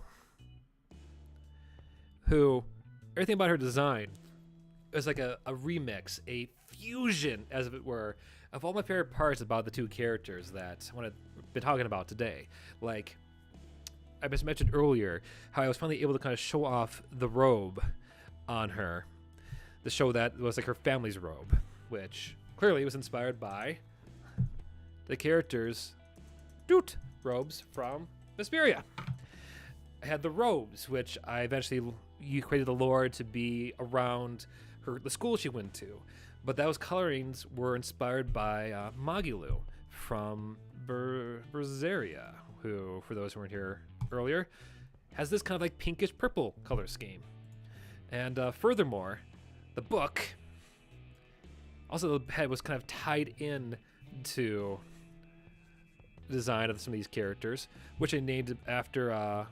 who everything about her design is like a remix, a fusion, as if it were, of all my favorite parts about the two characters that I want to be talking about today. Like I just mentioned earlier, how I was finally able to kind of show off the robe on her, the show that was like her family's robe, which clearly was inspired by the characters' robes from Vesperia. I had the robes, which I eventually created the lore to be around the school she went to. But those colorings were inspired by Magilu from Berseria, who, for those who weren't here earlier, has this kind of like pinkish purple color scheme. And furthermore, the book, also the head was kind of tied in to the design of some of these characters, which I named after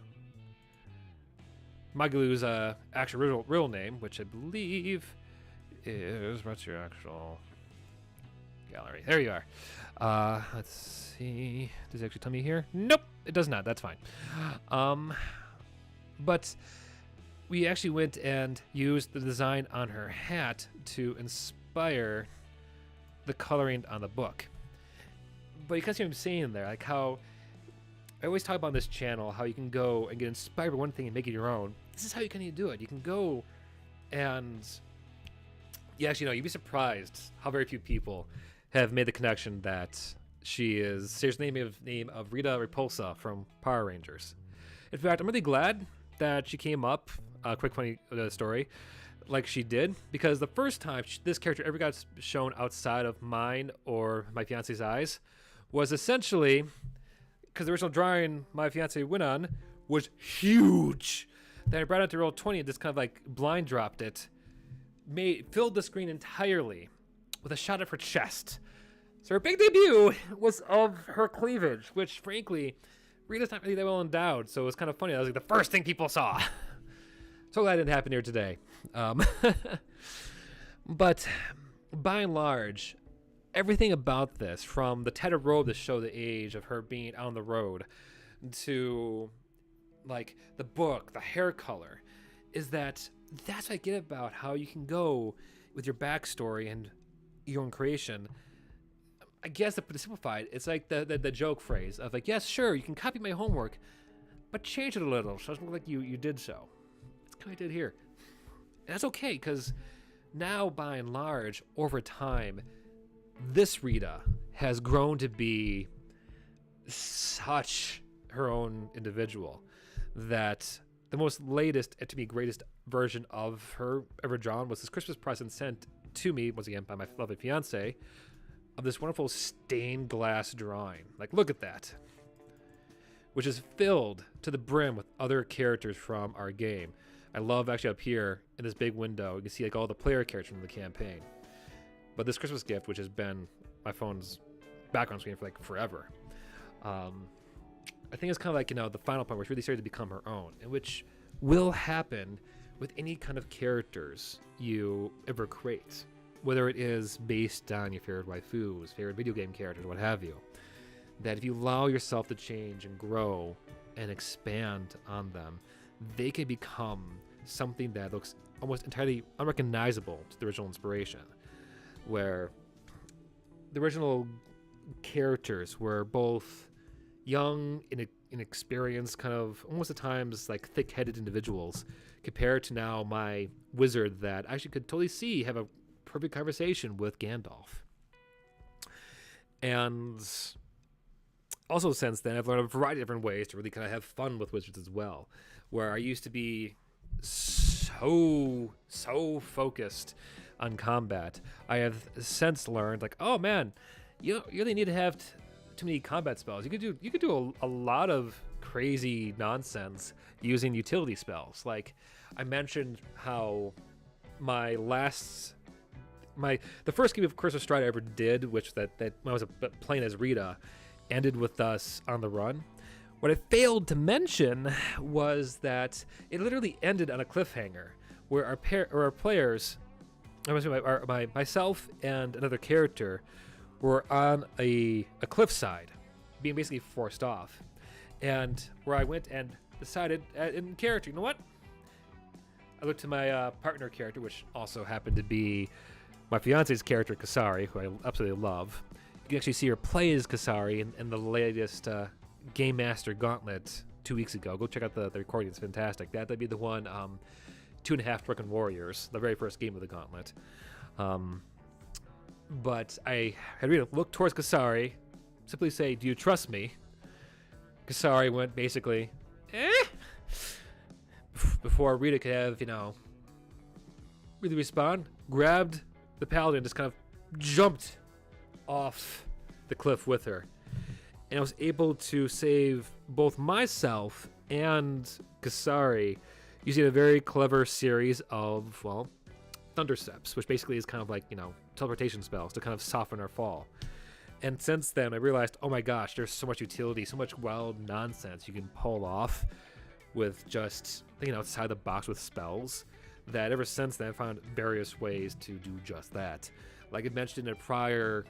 Magilu's actual real name, which I believe is, what's your actual gallery? There you are. Let's see. Does it actually tell me here? Nope, it does not. That's fine. But we actually went and used the design on her hat to inspire the coloring on the book. But you can see what I'm saying there, like how I always talk about on this channel how you can go and get inspired by one thing and make it your own. This is how you can do it. You can go and you'd be surprised how very few people have made the connection that she is seriously the name of Rita Repulsa from Power Rangers. In fact, I'm really glad that she came up, quick funny story, like she did, because the first time this character ever got shown outside of mine or my fiance's eyes was essentially because the original drawing my fiance went on was huge. Then I brought it to roll 20 and just kind of like blind dropped it, filled the screen entirely with a shot of her chest. So her big debut was of her cleavage, which frankly, Rita's not really that well endowed, so it was kind of funny. That was like the first thing people saw. So glad it didn't happen here today. But by and large, everything about this, from the tattered robe to show the age of her being on the road, to like the book, the hair color, is that's what I get about how you can go with your backstory and your own creation. I guess to simplify it, it's like the joke phrase of like, yes, sure, you can copy my homework, but change it a little so it doesn't look like you did so. That's kind of what I did here. And that's okay, because now, by and large, over time, this Rita has grown to be such her own individual that the most latest and to me greatest version of her ever drawn was this Christmas present sent to me, once again, by my lovely fiance, of this wonderful stained glass drawing. Like, look at that. Which is filled to the brim with other characters from our game. I love actually up here in this big window, you can see like all the player characters from the campaign. But this Christmas gift, which has been my phone's background screen for like forever, I think it's kind of like, the final point where it's really started to become her own, and which will happen with any kind of characters you ever create, whether it is based on your favorite waifus, favorite video game characters, what have you. That if you allow yourself to change and grow and expand on them, they can become something that looks almost entirely unrecognizable to the original inspiration, where the original characters were both young, inexperienced, kind of almost at times like thick-headed individuals, compared to now my wizard that I actually could totally see have a perfect conversation with Gandalf. And also since then, I've learned a variety of different ways to really kind of have fun with wizards as well, where I used to be so focused on combat. I have since learned, like, oh man, you really need to have too many combat spells. You could do a lot of crazy nonsense using utility spells. Like I mentioned how the first game of Curse of Stride I ever did, which that when I was playing as Rita, ended with us on the run. What I failed to mention was that it literally ended on a cliffhanger where our players, myself and another character, were on a cliffside, being basically forced off, and where I went and decided in character, you know what? I looked to my partner character, which also happened to be my fiance's character, Kasari, who I absolutely love. You can actually see her play as Kasari in the latest Game Master Gauntlet 2 weeks ago. Go check out the recording; it's fantastic. That'd be the one, 2.5 Drunken Warriors, the very first game of the Gauntlet. But I had Rita look towards Kasari, simply say, "Do you trust me?" Kasari went basically, "Eh?" Before Rita could have, really respond, grabbed the paladin, just kind of jumped off the cliff with her. And I was able to save both myself and Kasari using a very clever series of, thundersteps, which basically is kind of like, teleportation spells to kind of soften our fall. And since then, I realized, oh my gosh, there's so much utility, so much wild nonsense you can pull off with just thinking outside the box with spells, that ever since then I found various ways to do just that. Like I mentioned in a prior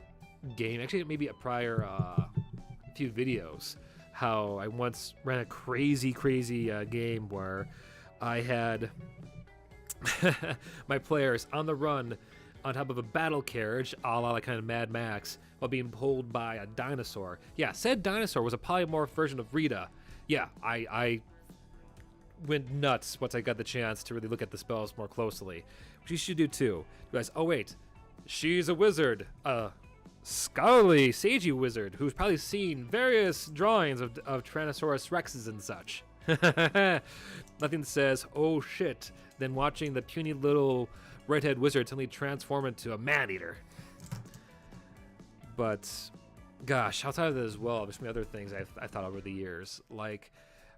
game, actually maybe a prior few videos, how I once ran a crazy game where I had my players on the run on top of a battle carriage, a la like kind of Mad Max, while being pulled by a dinosaur. Yeah, said dinosaur was a polymorph version of Rita. Yeah, I went nuts once I got the chance to really look at the spells more closely, which you should do too. You guys, oh wait, she's a wizard, a scholarly, sagey wizard who's probably seen various drawings of Tyrannosaurus Rexes and such. Nothing says, oh shit, than watching the puny little redhead wizard suddenly transform into a man-eater. But, gosh, outside of that as well, there's some other things I've thought over the years. Like,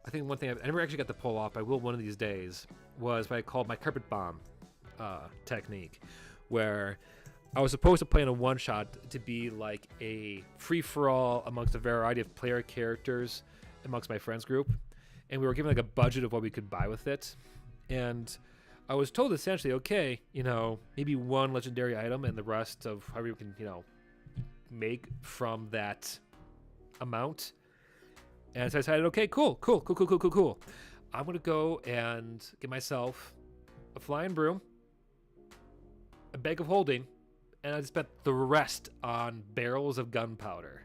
I think one thing I never actually got to pull off, I will one of these days, was what I called my carpet bomb technique, where I was supposed to play in a one-shot to be like a free-for-all amongst a variety of player characters amongst my friends group, and we were given like a budget of what we could buy with it, and I was told essentially, okay, maybe one legendary item and the rest of however you can, make from that amount. And so I decided, okay, cool. I'm going to go and get myself a flying broom, a bag of holding, and I spent the rest on barrels of gunpowder.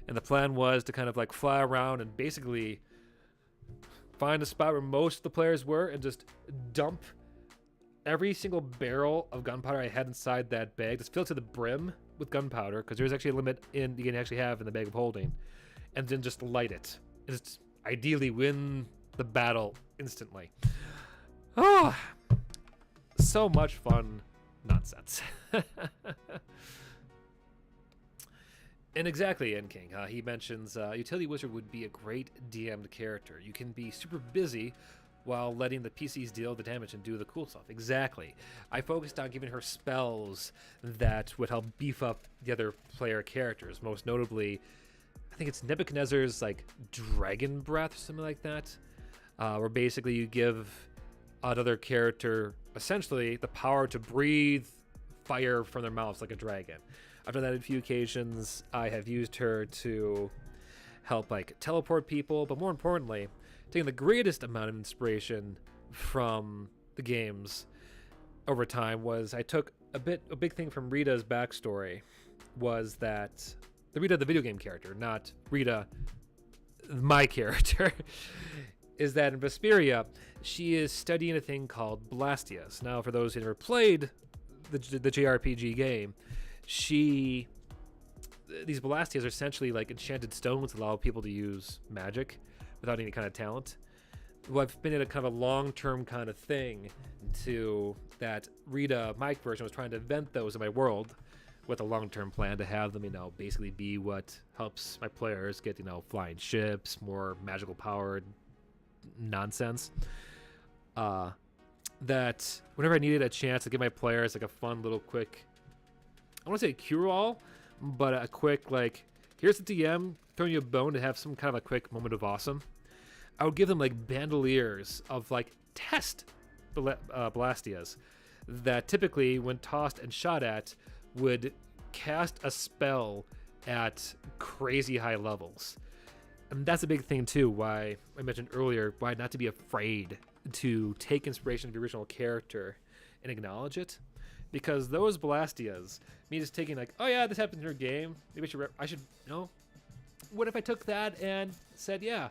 And the plan was to kind of like fly around and basically find a spot where most of the players were and just dump every single barrel of gunpowder I had inside that bag, just fill it to the brim with gunpowder, because there's actually a limit you can actually have in the bag of holding, and then just light it. And just ideally win the battle instantly. Oh, so much fun nonsense. And exactly, Endking. He mentions Utility Wizard would be a great DM'd character. You can be super busy while letting the PCs deal the damage and do the cool stuff. Exactly. I focused on giving her spells that would help beef up the other player characters. Most notably, I think it's Nebuchadnezzar's like Dragon Breath or something like that, where basically you give another character essentially the power to breathe fire from their mouths like a dragon. I've done that on a few occasions. I have used her to help like teleport people, but more importantly, taking the greatest amount of inspiration from the games over time was I took a big thing from Rita's backstory was that the Rita, the video game character, not Rita, my character, is that in Vesperia, she is studying a thing called Blastias. Now, for those who never played the JRPG game, these Blastias are essentially like enchanted stones that allow people to use magic without any kind of talent. Well, I've been in a kind of a long-term kind of thing to that Rita, my version, was trying to invent those in my world with a long-term plan to have them, basically be what helps my players get, flying ships, more magical powered nonsense. That whenever I needed a chance to give my players like a fun little quick, I want to say cure-all, but a quick like, here's the DM throwing you a bone to have some kind of a quick moment of awesome, I would give them like bandoliers of like test Blastias that typically, when tossed and shot at, would cast a spell at crazy high levels. And that's a big thing too, why I mentioned earlier, why not to be afraid to take inspiration of the original character and acknowledge it. Because those Blastias, me just taking like, oh yeah, this happened in your game, maybe I should, what if I took that and said, yeah,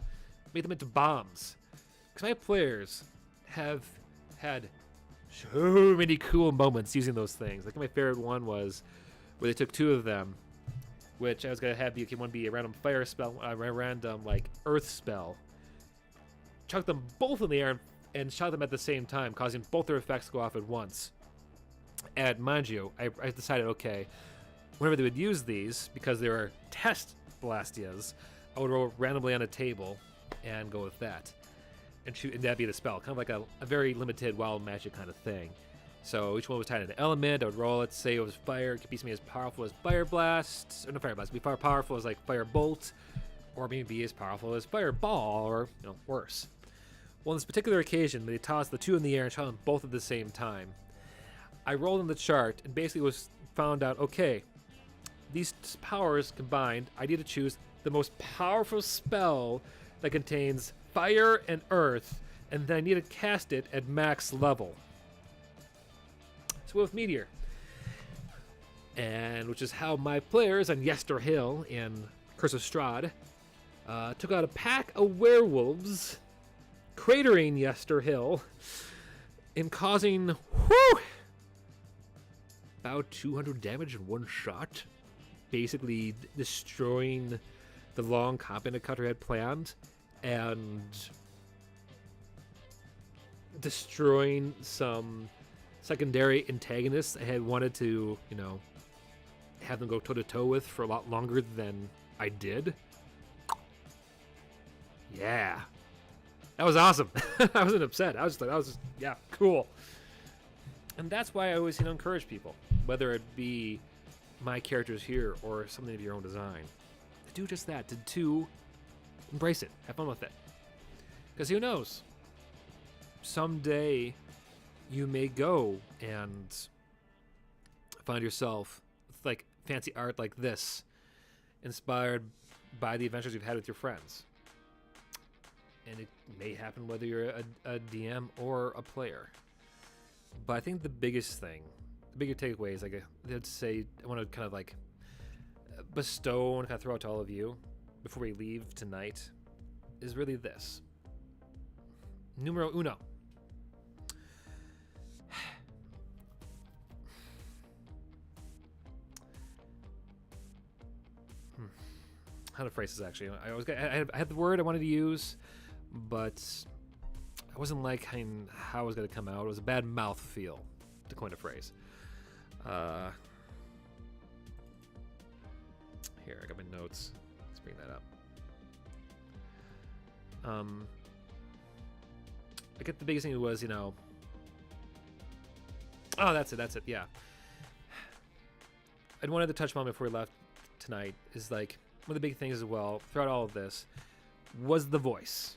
made them into bombs? Because my players have had so many cool moments using those things. Like my favorite one was where they took two of them, which I was gonna have one be a random fire spell, a random like earth spell. Chucked them both in the air and shot them at the same time, causing both their effects to go off at once. And mind you, I decided, okay, whenever they would use these, because they were test Blastias, I would roll randomly on a table and go with that. And shoot, and that'd be the spell, kind of like a very limited wild magic kind of thing. So each one was tied to an element. I would roll it, say it was fire, it could be something as powerful as Fire Blast, or no Fire Blast, it could be far powerful as like Fire Bolt, or maybe as powerful as Fireball, or worse. Well, on this particular occasion, they tossed the two in the air and shot them both at the same time. I rolled in the chart and basically found out, okay, these powers combined, I need to choose the most powerful spell that contains fire and earth, and then I need to cast it at max level. So with Meteor. And which is how my players on Yester Hill in Curse of Strahd took out a pack of werewolves, cratering Yester Hill, and causing about 200 damage in one shot, basically destroying the long combat Cutter had planned, and destroying some secondary antagonists I had wanted to, have them go toe-to-toe with for a lot longer than I did. Yeah. That was awesome. I wasn't upset. I was just, yeah, cool. And that's why I always encourage people, whether it be my characters here or something of your own design, to do just that, to embrace it, have fun with it. Because who knows? Someday you may go and find yourself with like fancy art like this, inspired by the adventures you've had with your friends. And it may happen whether you're a DM or a player. But I think the biggest thing, the bigger takeaway is like I'd say I want to kind of like bestow and kind of throw out to all of you before we leave tonight is really this. Numero uno. How to phrase this actually? I had the word I wanted to use, but I wasn't like how it was going to come out. It was a bad mouth feel, to coin a phrase. Here, I got my notes. Let's bring that up. I get the biggest thing was, oh, that's it, yeah. I wanted to touch on before we left tonight is like, one of the big things as well, throughout all of this, was the voice.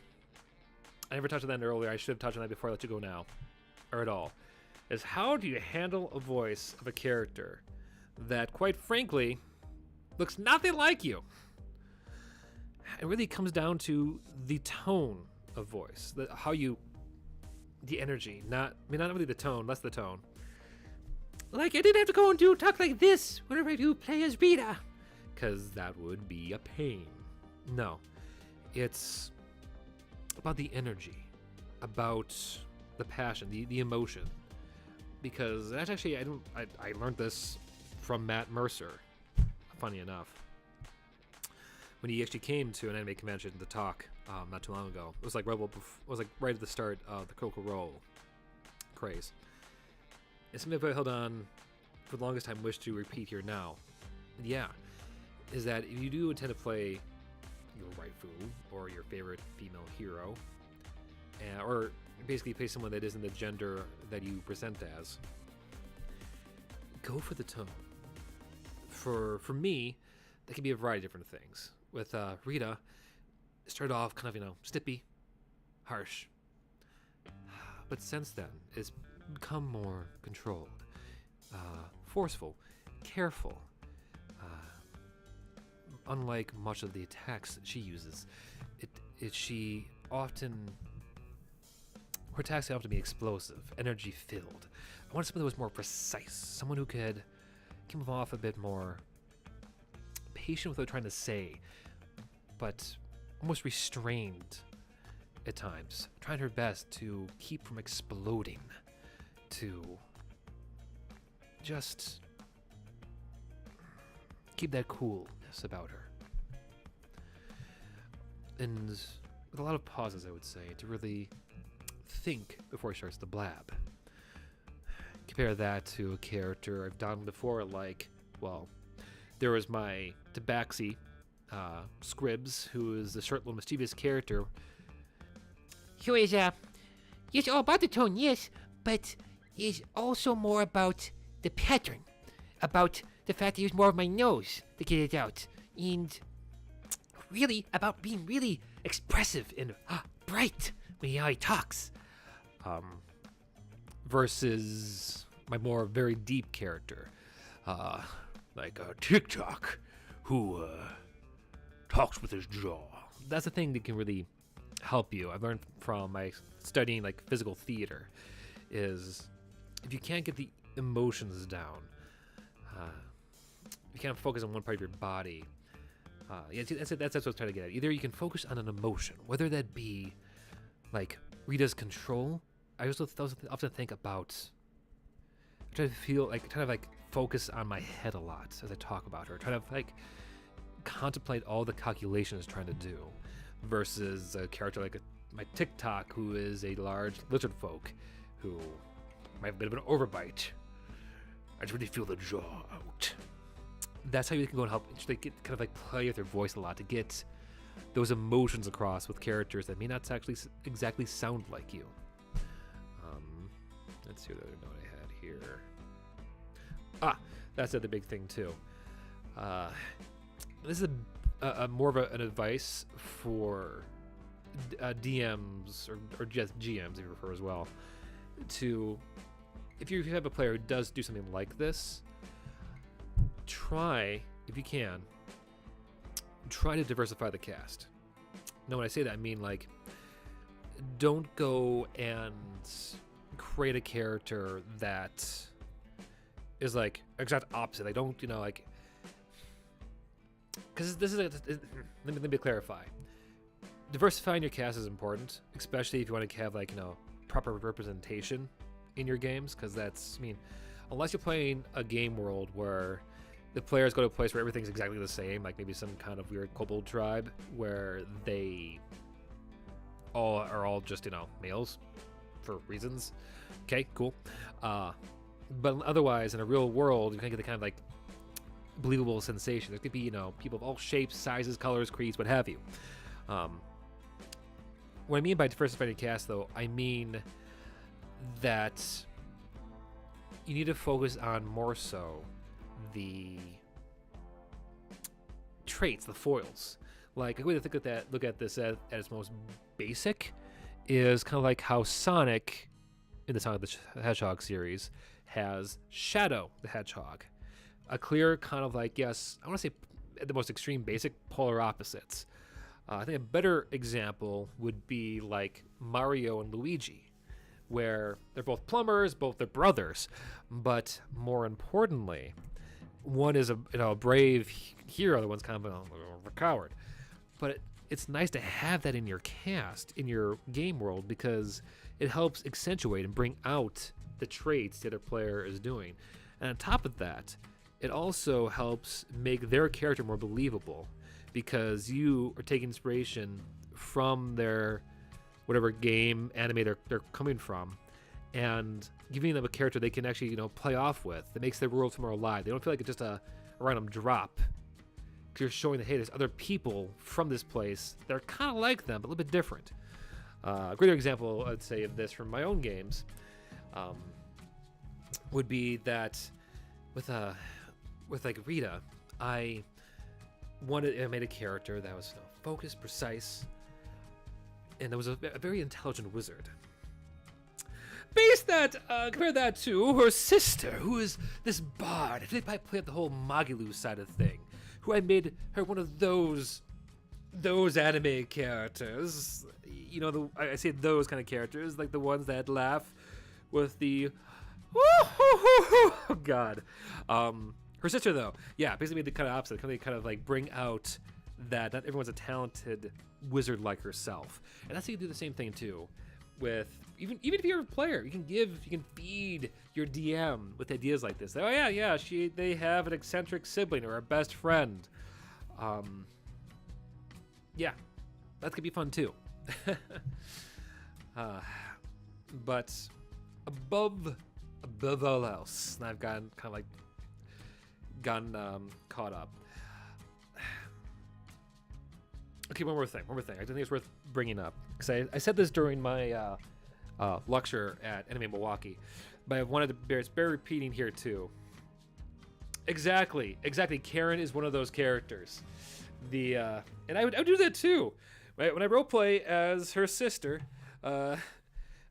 I never touched on that earlier. I should have touched on that before I let you go now, or at all. Is how do you handle a voice of a character that, quite frankly, looks nothing like you? It really comes down to the tone of voice, the energy, not really the tone, less the tone. Like, I didn't have to go and talk like this whenever I do play as Rita, because that would be a pain. No, it's about the energy, about the passion, the emotion. Because that's actually, I learned this from Matt Mercer, funny enough. When he actually came to an anime convention to talk not too long ago. It was like right at the start of the Critical Role craze. It's something I've held on for the longest time, wish to repeat here now. Yeah, is that if you do intend to play your waifu or your favorite female hero, or basically play someone that isn't the gender that you present as, go for the tone. For me, that can be a variety of different things. With Rita, it started off kind of, snippy, harsh. But since then, it's become more controlled, forceful, careful. Unlike much of the attacks that she uses, her attacks often be explosive, energy-filled. I wanted someone that was more precise, someone who could come off a bit more patient with what they're trying to say, but almost restrained at times, trying her best to keep from exploding, to just keep that coolness about her. And with a lot of pauses, I would say, to really think before he starts to blab. Compare that to a character I've done before, like, well, there was my Tabaxi, Scribs, who is a short little mischievous character. So it's all about the tone, yes, but it's also more about the pattern, about the fact that use more of my nose to get it out, and really about being really expressive and bright when he talks. Versus my more very deep character, like a TikTok, who talks with his jaw. That's the thing that can really help you. I've learned from my studying like physical theater, is if you can't get the emotions down, you can't focus on one part of your body. That's what I was trying to get at. Either you can focus on an emotion, whether that be like Rita's control. I also often think about, I try to feel like, kind of like focus on my head a lot as I talk about her. Try to like contemplate all the calculations trying to do, versus a character like my TikTok, who is a large lizard folk who might have a bit of an overbite. I just really feel the jaw out. That's how you can go and help kind of like play with your voice a lot to get those emotions across with characters that may not actually exactly sound like you. Let's see what other note I had here. That's the other big thing too. This is a more of an advice for DMs or just GMs, if you prefer as well. to, if you have a player who does do something like this, try, if you can, try to diversify the cast. Now, when I say that, I mean, like, don't go and create a character that is, like, exact opposite. Like, don't, you know, like, because this is, let me clarify. Diversifying your cast is important, especially if you want to have, like, you know, proper representation in your games, because that's, I mean, unless you're playing a game world where the players go to a place where everything's exactly the same, like maybe some kind of weird kobold tribe where they all just, you know, males for reasons. Okay, cool. But otherwise, in a real world, you can get the kind of, like, believable sensation. There could be, you know, people of all shapes, sizes, colors, creeds, what have you. What I mean by diversifying your cast, though, I mean that you need to focus on more so the traits, the foils. Like, a way to look at this at its most basic is kind of like how Sonic, in the Sonic the Hedgehog series, has Shadow the Hedgehog. A clear kind of, like, yes, I want to say at the most extreme basic, polar opposites. I think a better example would be like Mario and Luigi, where they're both plumbers, both they're brothers, but more importantly, one is a brave hero, the one's kind of a coward. But it's nice to have that in your cast, in your game world, because it helps accentuate and bring out the traits the other player is doing. And on top of that, it also helps make their character more believable, because you are taking inspiration from their whatever game, anime they're coming from, and giving them a character they can actually, you know, play off with. That makes their world feel more alive. They don't feel like it's just a random drop. Because you're showing that, hey, there's other people from this place that are kind of like them, but a little bit different. A greater example, I'd say, of this from my own games would be that with like Rita, I made a character that was, you know, focused, precise, and there was a very intelligent wizard. Compare that to her sister, who is this bard. I played the whole Magilu side of the thing, who I made her one of those anime characters. You know, I say those kind of characters, like the ones that laugh with the, oh God. Her sister, though, yeah, basically made the kind of opposite. Kind of like bring out that not everyone's a talented wizard like herself, and that's how you do the same thing too. With even if you're a player, you can feed your DM with ideas like this. Oh yeah, they have an eccentric sibling or a best friend. Yeah, that could be fun too. But above all else, and I've gotten caught up. Okay, one more thing. I think it's worth bringing up, because I said this during my lecture at Anime Milwaukee, but I wanted to bear repeating here too. Exactly. Karen is one of those characters. And I would do that too. Right? When I roleplay as her sister,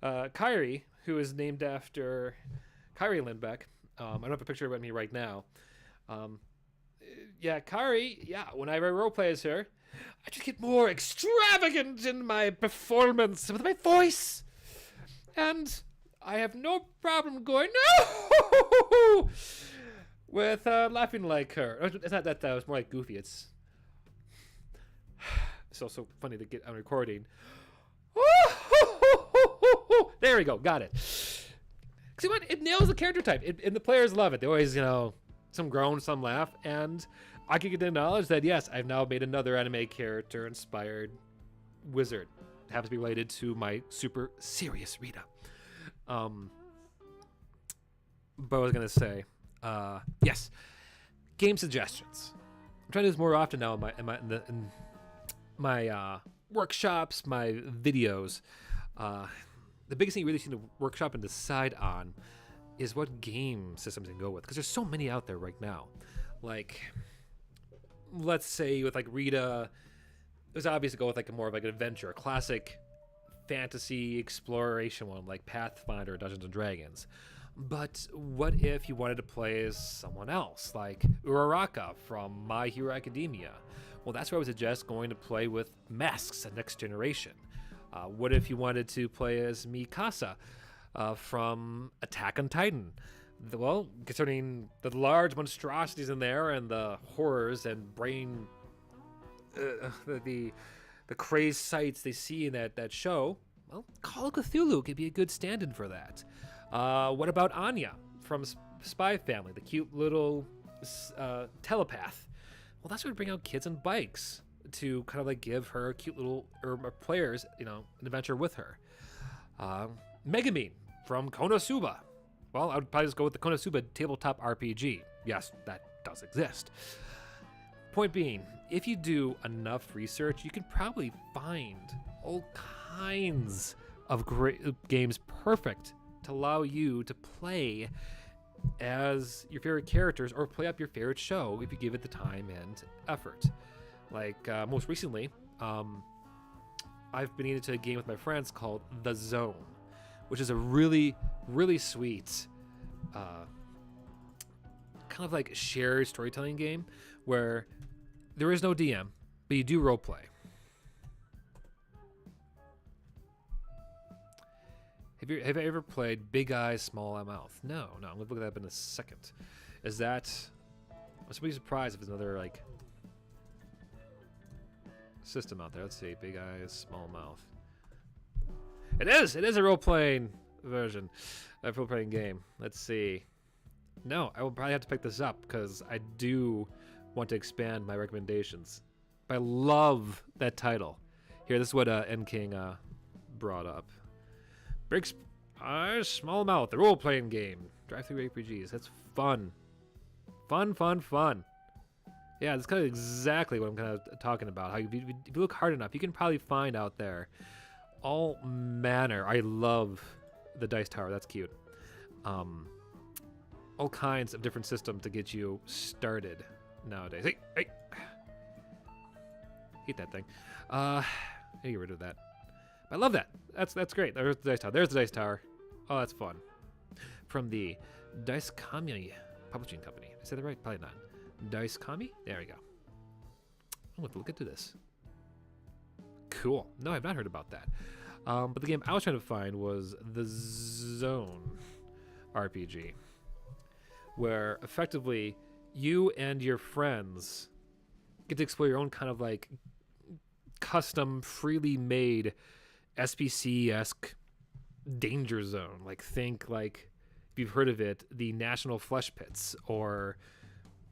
Kyrie, who is named after Rita Lindbeck. I don't have a picture of me right now. Kyrie. Yeah, when I roleplay as her, I just get more extravagant in my performance with my voice, and I have no problem going no with laughing like her. It's not that was more like goofy. It's also funny to get on recording. There we go, got it. See what? It nails the character type, and the players love it. They always, you know, some groan, some laugh, and I can get the knowledge that yes, I've now made another anime character inspired wizard. It happens to be related to my super serious Rita. But I was gonna say, yes, game suggestions. I'm trying to do this more often now in my workshops, my videos. The biggest thing you really need to workshop and decide on is what game systems you can go with, because there's so many out there right now. Like, let's say with like Rita, it was obvious to go with like more of like an adventure, a classic fantasy exploration one like Pathfinder or Dungeons and Dragons. But what if you wanted to play as someone else, like Uraraka from My Hero Academia? Well, that's where I would suggest going to play with Masks at Next Generation. What if you wanted to play as Mikasa from Attack on Titan? Well, concerning the large monstrosities in there and the horrors and brain, the crazed sights they see in that show, well, Call of Cthulhu could be a good stand-in for that. What about Anya from Spy Family, the cute little telepath? Well, that's what would bring out kids on bikes to kind of like give her cute little players, an adventure with her. Megumin from Konosuba. Well, I would probably just go with the Konosuba tabletop RPG. Yes, that does exist. Point being, if you do enough research, you can probably find all kinds of great games perfect to allow you to play as your favorite characters or play up your favorite show if you give it the time and effort. Like most recently, I've been into a game with my friends called The Zone, which is a really, really sweet kind of like shared storytelling game where there is no DM, but you do roleplay. Have you ever played Big Eyes, Small Mouth? No. I'm gonna look at that up in a second. Is that? I'm supposed to be surprised if there's another like system out there. Let's see, Big Eyes, Small Mouth. It is a role-playing version, a role-playing game. Let's see. No, I will probably have to pick this up because I do want to expand my recommendations. But I love that title. Here, this is what Endking brought up. Big Small Mouth, the role-playing game. Drive-through RPGs. That's fun. Fun. Yeah, that's kind of exactly what I'm kind of talking about. How if you look hard enough, you can probably find out there all manner. I love the dice tower. That's cute. All kinds of different systems to get you started nowadays. Hey! Eat that thing. I need to get rid of that. I love that. That's great. There's the dice tower. There's the dice tower. Oh, that's fun. From the Dice Kami Publishing Company. I said that right? Probably not. Dice Kami? There we go. I'm going to look into this. Cool. No, I've not heard about that. But the game I was trying to find was the Zone RPG, where effectively you and your friends get to explore your own kind of like custom, freely made SPC-esque danger zone. Like think like, if you've heard of it, the National Flesh Pits, or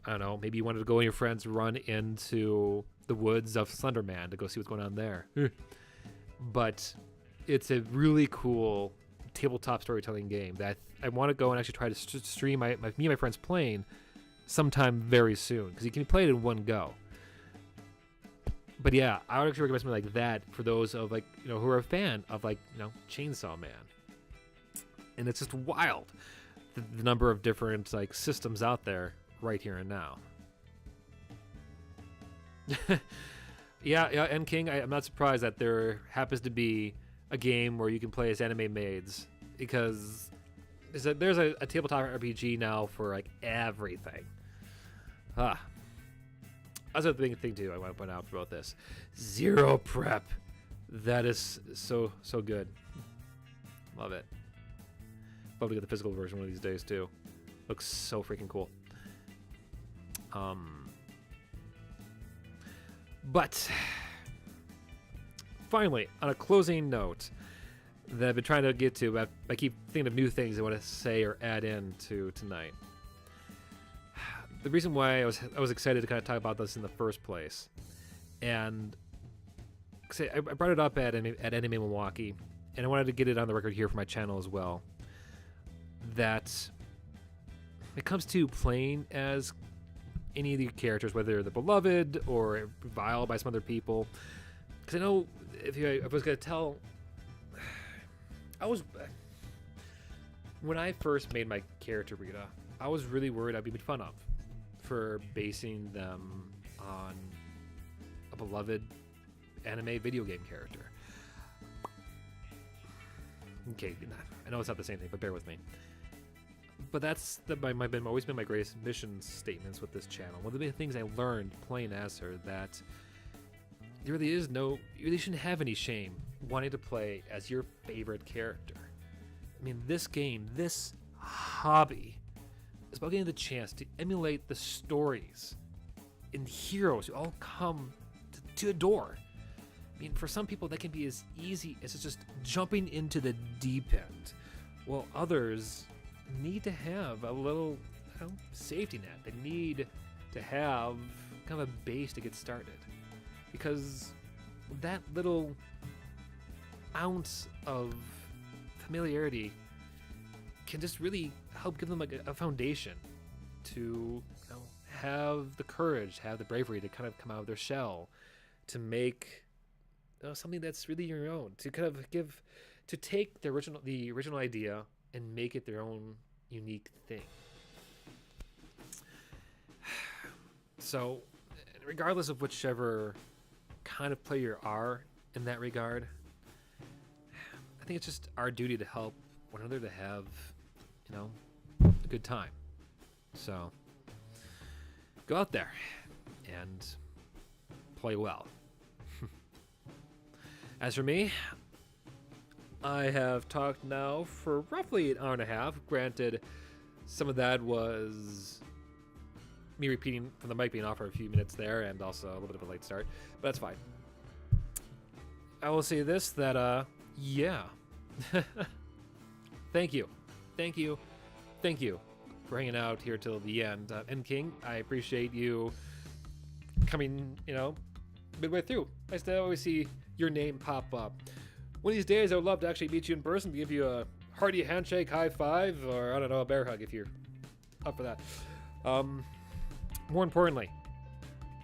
I don't know, maybe you wanted to go and your friends run into the woods of Slenderman to go see what's going on there. But it's a really cool tabletop storytelling game that I want to go and actually try to stream me and my friends playing sometime very soon, because you can play it in one go. But yeah, I would actually recommend something like that for those of like, who are a fan of like, Chainsaw Man. And it's just wild, the number of different like systems out there right here and now. yeah, Endking, I'm not surprised that there happens to be a game where you can play as anime maids, because there's a tabletop RPG now for like everything. That's a big thing too I want to point out about this. Zero prep. That is so good. Love it. Love to get the physical version one of these days too. Looks so freaking cool. But finally, on a closing note that I've been trying to get to, but I keep thinking of new things I want to say or add in to tonight. The reason why I was excited to kind of talk about this in the first place, and I brought it up at Anime Milwaukee, and I wanted to get it on the record here for my channel as well, that when it comes to playing as any of the characters, whether they're beloved or reviled by some other people, because I know if I was going to tell, when I first made my character Rita, I was really worried I'd be made fun of for basing them on a beloved anime video game character. Okay, I know it's not the same thing, but bear with me. But that's always been my greatest mission statements with this channel. One of the big things I learned playing as her, that there really is you really shouldn't have any shame wanting to play as your favorite character. I mean, this game, this hobby, is about getting the chance to emulate the stories and heroes you all come to adore. I mean, for some people, that can be as easy as just jumping into the deep end, while others need to have a little safety net. They need to have kind of a base to get started, because that little ounce of familiarity can just really help give them like a foundation to have the courage, have the bravery to kind of come out of their shell, to make something that's really your own, to kind of to take the original idea and make it their own unique thing. So, regardless of whichever kind of player you are in that regard, I think it's just our duty to help one another to have, a good time. So, go out there and play well. As for me, I have talked now for roughly an hour and a half. Granted, some of that was me repeating from the mic being off for a few minutes there, and also a little bit of a late start, but that's fine. I will say this, that, yeah. Thank you for hanging out here till the end. Endking, I appreciate you coming, midway through. Nice to always see your name pop up. One of these days, I would love to actually meet you in person, to give you a hearty handshake, high five, or I don't know, a bear hug if you're up for that. More importantly,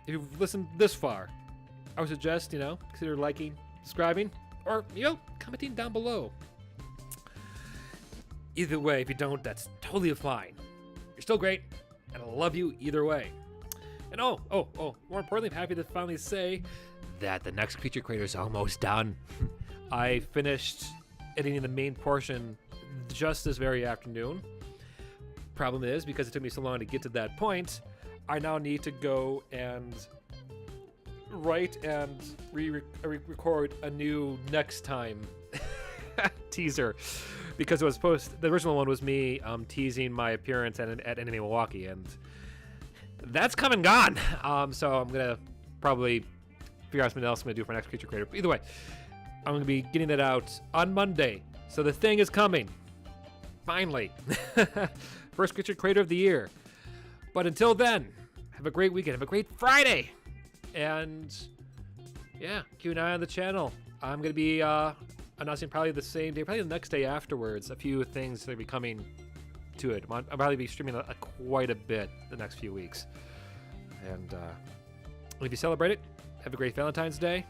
if you've listened this far, I would suggest, consider liking, subscribing, or, commenting down below. Either way, if you don't, that's totally fine. You're still great, and I love you either way. And more importantly, I'm happy to finally say that the next Creature Creator is almost done. I finished editing the main portion just this very afternoon. Problem is, because it took me so long to get to that point, I now need to go and write and record a new next time teaser, because it was the original one was me teasing my appearance at NMA Milwaukee, and that's come and gone. So I'm gonna probably figure out something else I'm gonna do for next Creature Creator. But either way, I'm gonna be getting that out on Monday, so the thing is coming. Finally, first Creature Creator of the year. But until then, have a great weekend. Have a great Friday, and yeah, keep an eye on the channel. I'm gonna be announcing probably the same day, probably the next day afterwards, a few things that will be coming to it. I'll probably be streaming quite a bit the next few weeks. And if you celebrate it, have a great Valentine's Day,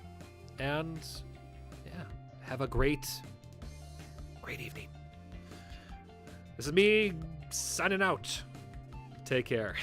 and yeah, have a great evening. This is me signing out. Take care.